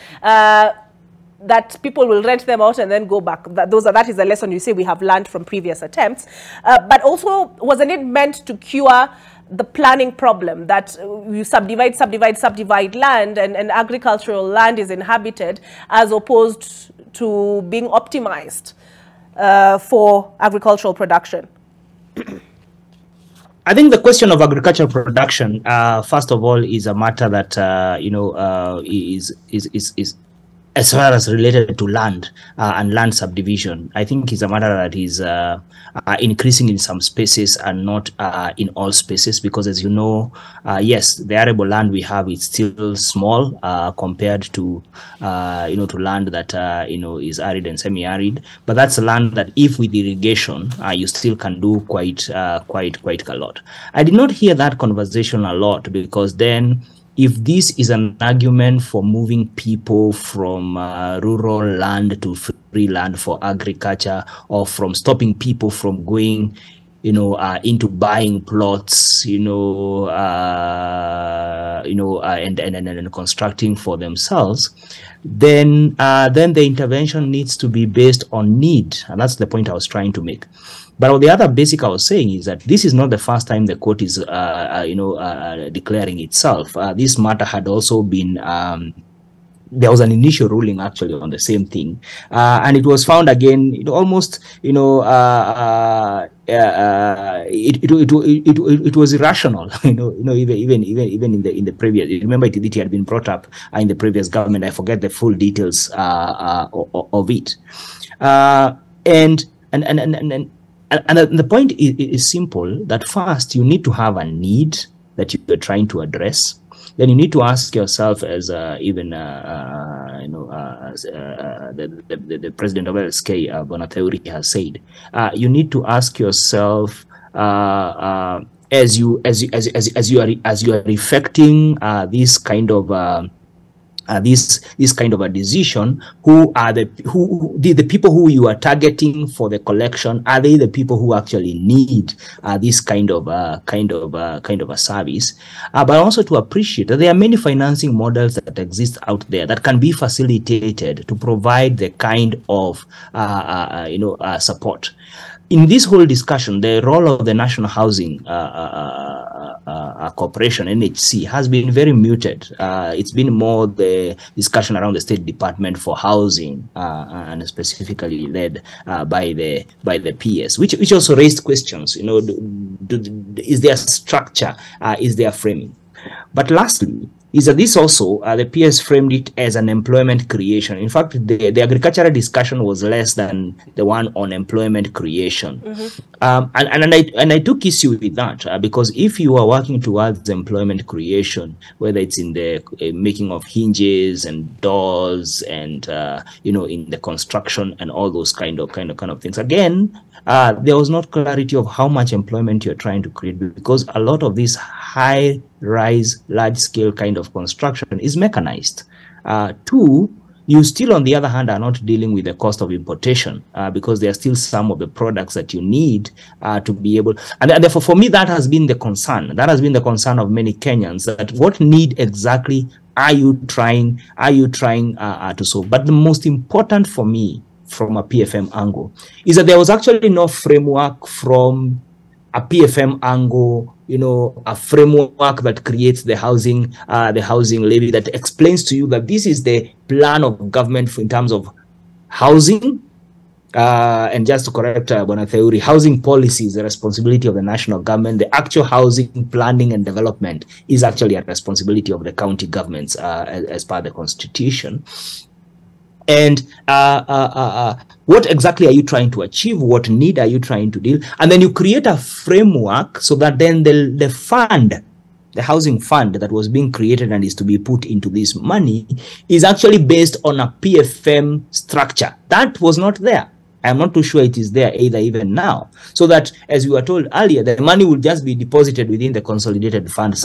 that people will rent them out and then go back. That is a lesson you say we have learned from previous attempts. But also, wasn't it meant to cure the planning problem that you subdivide land, and agricultural land is inhabited as opposed to being optimized for agricultural production? I think the question of agricultural production, first of all, is a matter that is as far as related to land and land subdivision. I think it's a matter that is increasing in some spaces and not in all spaces, because, as you know, yes, the arable land we have is still small compared to to land that is arid and semi-arid. But that's a land that, if with irrigation, you still can do quite a lot. I did not hear that conversation a lot, because then, if this is an argument for moving people from rural land to free land for agriculture, or from stopping people from going, into buying plots, and constructing for themselves, then the intervention needs to be based on need, and that's the point I was trying to make. But the other basic I was saying is that this is not the first time the court is, declaring itself. This matter had also been, there was an initial ruling actually on the same thing, and it was found again. It almost, it was irrational. Even in the previous. Remember, it had been brought up in the previous government. I forget the full details of it, And the point is simple, that first you need to have a need that you're trying to address. Then you need to ask yourself, as the president of LSK, Bonatheuri, has said, you need to ask yourself, as you are effecting this kind of this kind of a decision, who are the people who you are targeting for the collection? Are they the people who actually need this kind of a service? But also to appreciate that there are many financing models that exist out there that can be facilitated to provide the kind of support. In this whole discussion, the role of the National Housing Corporation, NHC, has been very muted. It's been more the discussion around the State Department for Housing, and specifically led by the PS, which also raised questions. Is there structure? Is there framing? But lastly, is that this also, the PS framed it as an employment creation. In fact, the agricultural discussion was less than the one on employment creation. And I took issue with that, because if you are working towards employment creation, whether it's in the making of hinges and doors and, in the construction and all those kind of things, again, there was not clarity of how much employment you're trying to create, because a lot of this high-rise, large-scale kind of construction is mechanized. Two, you still, on the other hand, are not dealing with the cost of importation, because there are still some of the products that you need to be able. And therefore, for me, that has been the concern. That has been the concern of many Kenyans, that what need exactly are you trying to solve? But the most important for me, from a PFM angle, is that there was actually no framework from a PFM angle, a framework that creates the housing levy, that explains to you that this is the plan of government in terms of housing. And just to correct Bonatheuri, housing policy is the responsibility of the national government. The actual housing planning and development is actually a responsibility of the county governments as per the constitution. And what exactly are you trying to achieve? What need are you trying to deal? And then you create a framework so that then the fund, the housing fund that was being created and is to be put into this money, is actually based on a PFM structure. That was not there. I'm not too sure it is there either even now. So that, as we were told earlier, the money will just be deposited within the consolidated fund,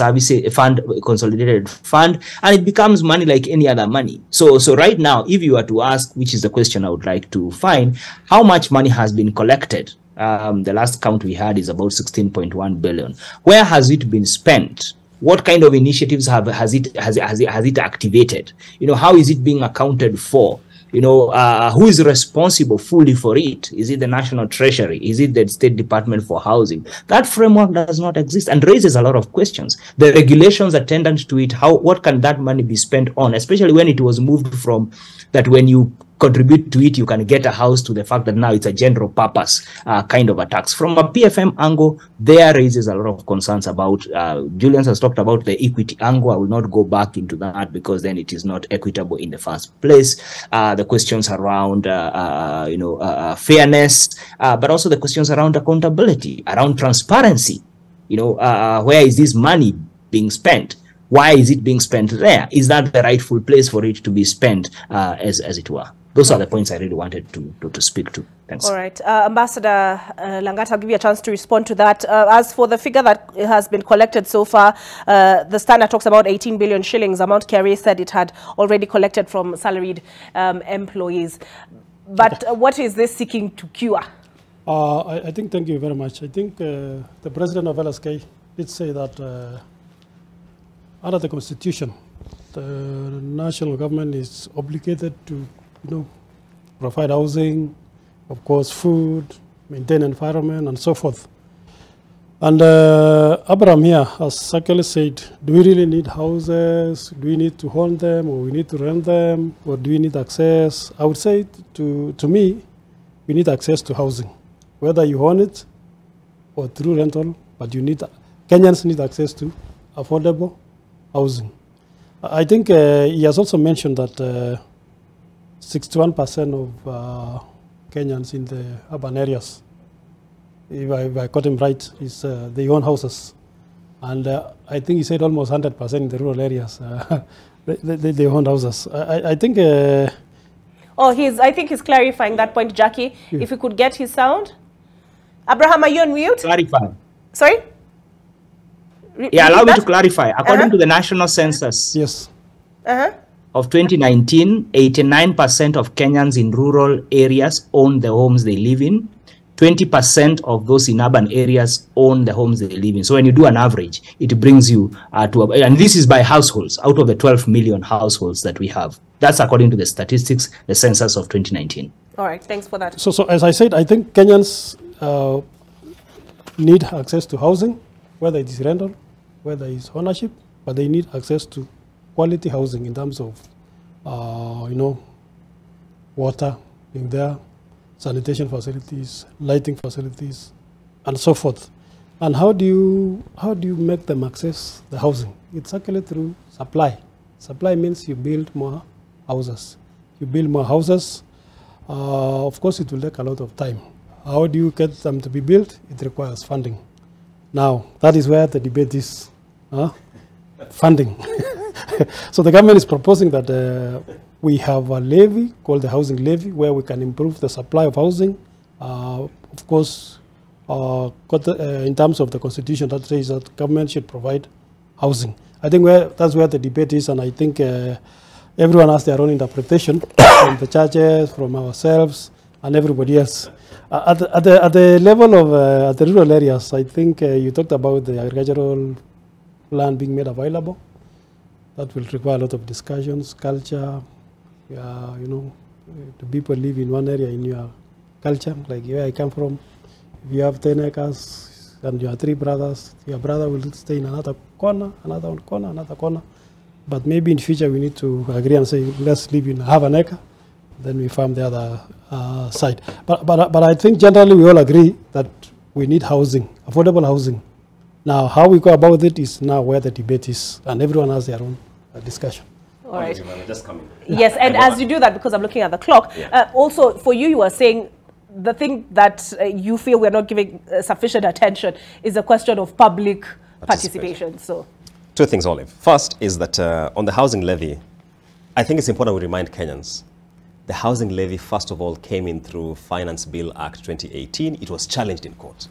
consolidated fund, and it becomes money like any other money. So right now, if you were to ask, which is the question I would like to find, how much money has been collected? The last count we had is about 16.1 billion. Where has it been spent? What kind of initiatives has it activated? How is it being accounted for? Who is responsible fully for it? Is it the National Treasury? Is it the State Department for Housing? That framework does not exist and raises a lot of questions. The regulations attendant to it, what can that money be spent on, especially when it was moved from that when you contribute to it, you can get a house, to the fact that now it's a general purpose kind of a tax. From a PFM angle, there raises a lot of concerns about, Julian has talked about the equity angle. I will not go back into that because then it is not equitable in the first place. The questions around, fairness, but also the questions around accountability, around transparency. Where is this money being spent? Why is it being spent there? Is that the rightful place for it to be spent, as it were? Those are the points I really wanted to speak to. Thanks. All right. Ambassador Langat, I'll give you a chance to respond to that. As for the figure that has been collected so far, the Standard talks about 18 billion shillings. Amount Carey said it had already collected from salaried employees. But what is this seeking to cure? I think, thank you very much. I think the president of LSK did say that under the Constitution, the national government is obligated to provide housing, of course, food, maintain environment, and so forth. And Abraham here has actually said, do we really need houses? Do we need to own them, or we need to rent them, or do we need access? I would say, to me, we need access to housing, whether you own it or through rental, but Kenyans need access to affordable housing. I think he has also mentioned that 61% of Kenyans in the urban areas if I got him right, is they own houses. And I think he said almost 100% in the rural areas, they own houses. I think... I think he's clarifying that point, Jackie. Yeah. If we could get his sound. Abraham, are you on mute? Clarify. Sorry? Allow me to clarify. According to the national census of 2019, 89% of Kenyans in rural areas own the homes they live in. 20% of those in urban areas own the homes they live in. So when you do an average, it brings you and this is by households, out of the 12 million households that we have. That's according to the statistics, the census of 2019. All right, thanks for that. So as I said, I think Kenyans need access to housing, whether it is rental, whether it's ownership, but they need access to quality housing in terms of, water being there, sanitation facilities, lighting facilities, and so forth. And how do you make them access the housing? It's actually through supply. Supply means you build more houses. You build more houses. Of course, it will take a lot of time. How do you get them to be built? It requires funding. Now, that is where the debate is. Funding. So the government is proposing that we have a levy called the housing levy, where we can improve the supply of housing. Of course, in terms of the constitution, that says that government should provide housing. I think that's where the debate is, and I think everyone has their own interpretation from the churches, from ourselves, and everybody else. At the level of the rural areas, I think you talked about the agricultural land being made available. That will require a lot of discussions, culture. The people live in one area in your culture, like where I come from. If you have 10 acres and you have 3 brothers, your brother will stay in another corner, another corner, another corner. But maybe in future we need to agree and say, let's live in half an acre, then we farm the other side. But I think generally we all agree that we need housing, affordable housing. Now, how we go about it is now where the debate is, and everyone has their own discussion. All right. Just coming. Yes, and as you do that, because I'm looking at the clock, also for you were saying the thing that you feel we're not giving sufficient attention is a question of public participation. So, 2 things, Olive. First is that on the housing levy, I think it's important we remind Kenyans. The housing levy, first of all, came in through Finance Bill Act 2018. It was challenged in court.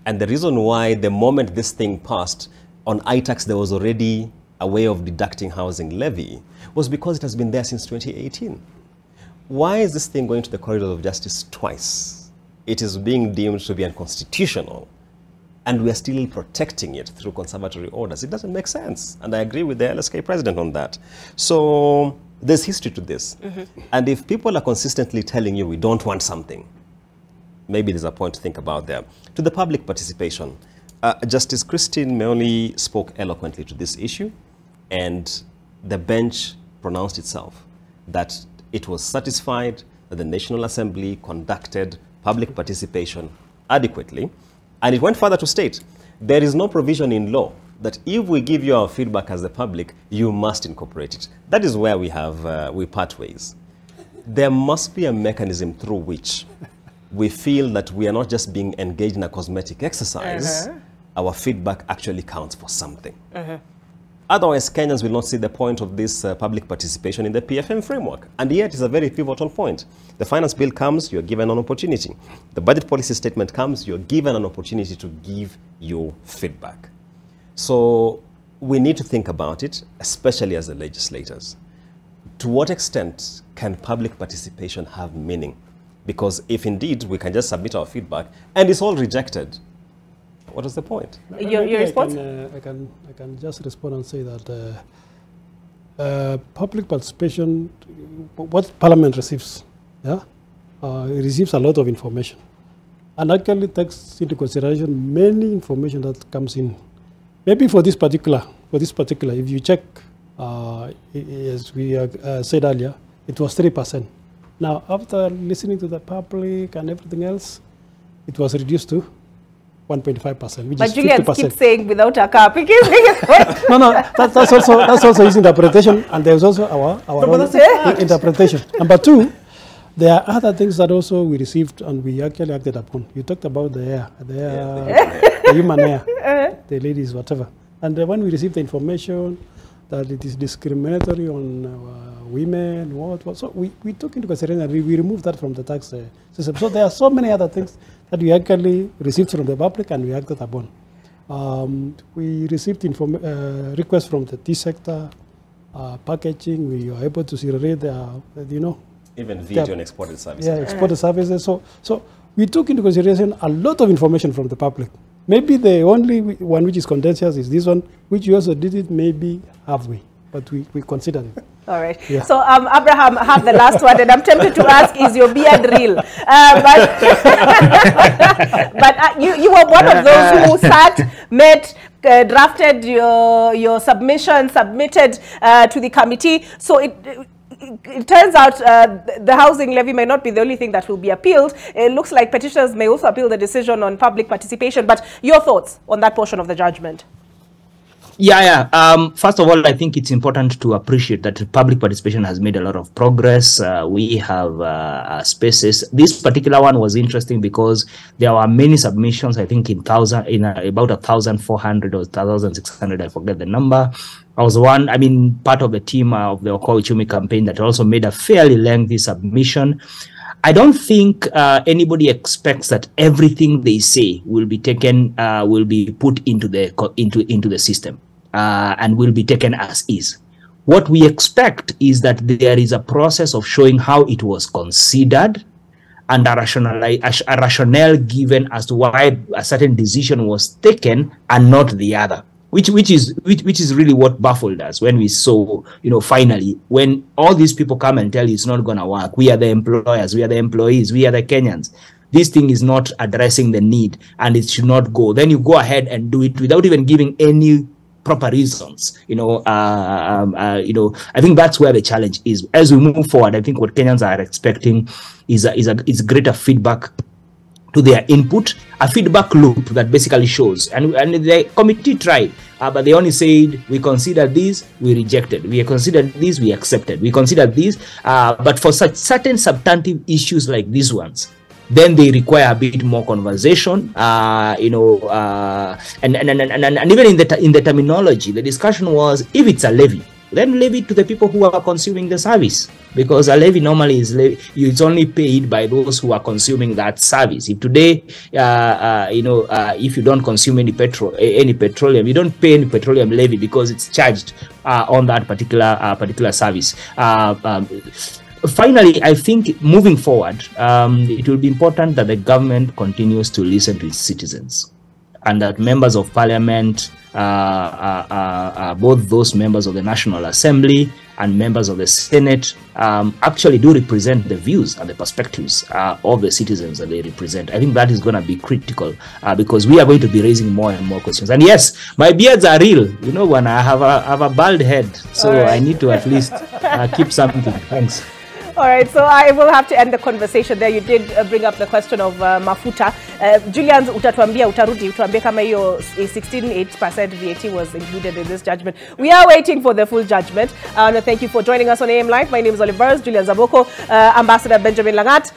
And the reason why the moment this thing passed, on iTax there was already a way of deducting housing levy, was because it has been there since 2018. Why is this thing going to the corridor of justice twice? It is being deemed to be unconstitutional, and we are still protecting it through conservatory orders. It doesn't make sense, and I agree with the LSK president on that. So there's history to this. And if people are consistently telling you we don't want something, maybe there's a point to think about there. To the public participation, Justice Christine Meoli spoke eloquently to this issue, and the bench pronounced itself that it was satisfied that the National Assembly conducted public participation adequately. And it went further to state, there is no provision in law that if we give you our feedback as the public, you must incorporate it. That is where we part ways. There must be a mechanism through which we feel that we are not just being engaged in a cosmetic exercise. Our feedback actually counts for something. Otherwise, Kenyans will not see the point of this public participation in the PFM framework. And yet, it's a very pivotal point. The finance bill comes, you're given an opportunity. The budget policy statement comes, you're given an opportunity to give your feedback. So we need to think about it, especially as the legislators. To what extent can public participation have meaning? Because if indeed we can just submit our feedback and it's all rejected, what is the point? Your response? I can just respond and say that public participation, what Parliament receives, it receives a lot of information, and actually takes into consideration many information that comes in. Maybe for this particular, if you check, as we said earlier, it was 3%. Now, after listening to the public and everything else, it was reduced to 1.5%, which but is 50%. But Julian keeps saying without a cap. No, that's also his interpretation, and there's also our own interpretation. Number 2, There are other things that also we received and we actually acted upon. You talked about the air, the human air, the ladies, whatever. And when we received the information that it is discriminatory on women, so we took into consideration and we removed that from the tax system. So there are so many other things that we actually received from the public and we acted upon. We received requests from the tea sector, packaging. We were able to read even video and exported services. Yeah, exported services. So we took into consideration a lot of information from the public. Maybe the only one which is contentious is this one, which we also did it maybe halfway, but we considered it. All right. Yeah. So, Abraham, have the last one, and I'm tempted to ask, is your beard real? But you were one of those who sat, met, drafted your submission, submitted to the committee. So it turns out the housing levy may not be the only thing that will be appealed. It looks like petitioners may also appeal the decision on public participation. But your thoughts on that portion of the judgment? First of all, I think it's important to appreciate that public participation has made a lot of progress. We have spaces. This particular one was interesting because there were many submissions. I think in about 1,400 or 1,600. I forget the number. I was part of the team of the Okoa Uchumi campaign that also made a fairly lengthy submission. I don't think anybody expects that everything they say will be taken, will be put into the system and will be taken as is. What we expect is that there is a process of showing how it was considered and a rationale given as to why a certain decision was taken and not the other. Which is really what baffled us when we saw, finally, when all these people come and tell you it's not going to work. We are the employers, we are the employees, we are the Kenyans. This thing is not addressing the need and it should not go. Then you go ahead and do it without even giving any proper reasons. I think that's where the challenge is. As we move forward, I think what Kenyans are expecting is greater feedback to their input, a feedback loop that basically shows, and the committee tried, but they only said, we considered this, we rejected, we considered this, we accepted, we considered this, but for such certain substantive issues like these ones, then they require a bit more conversation, and even in the terminology, the discussion was, if it's a levy, then levy to the people who are consuming the service, because a levy normally it's only paid by those who are consuming that service. If today, if you don't consume any petroleum, you don't pay any petroleum levy because it's charged on that particular service. Finally, I think moving forward, it will be important that the government continues to listen to its citizens, and that members of parliament, both those members of the National Assembly and members of the Senate, actually do represent the views and the perspectives of the citizens that they represent. I think that is going to be critical because we are going to be raising more and more questions. And yes, my beards are real. When I have a bald head, so right. I need to at least keep something. Thanks. All right, so I will have to end the conversation there. You did bring up the question of mafuta. Julian, utuambie kama hiyo 16.8% VAT was included in this judgment. We are waiting for the full judgment. Thank you for joining us on AM Live. My name is Oliver, Julian Zaboko, Ambassador Benjamin Langat.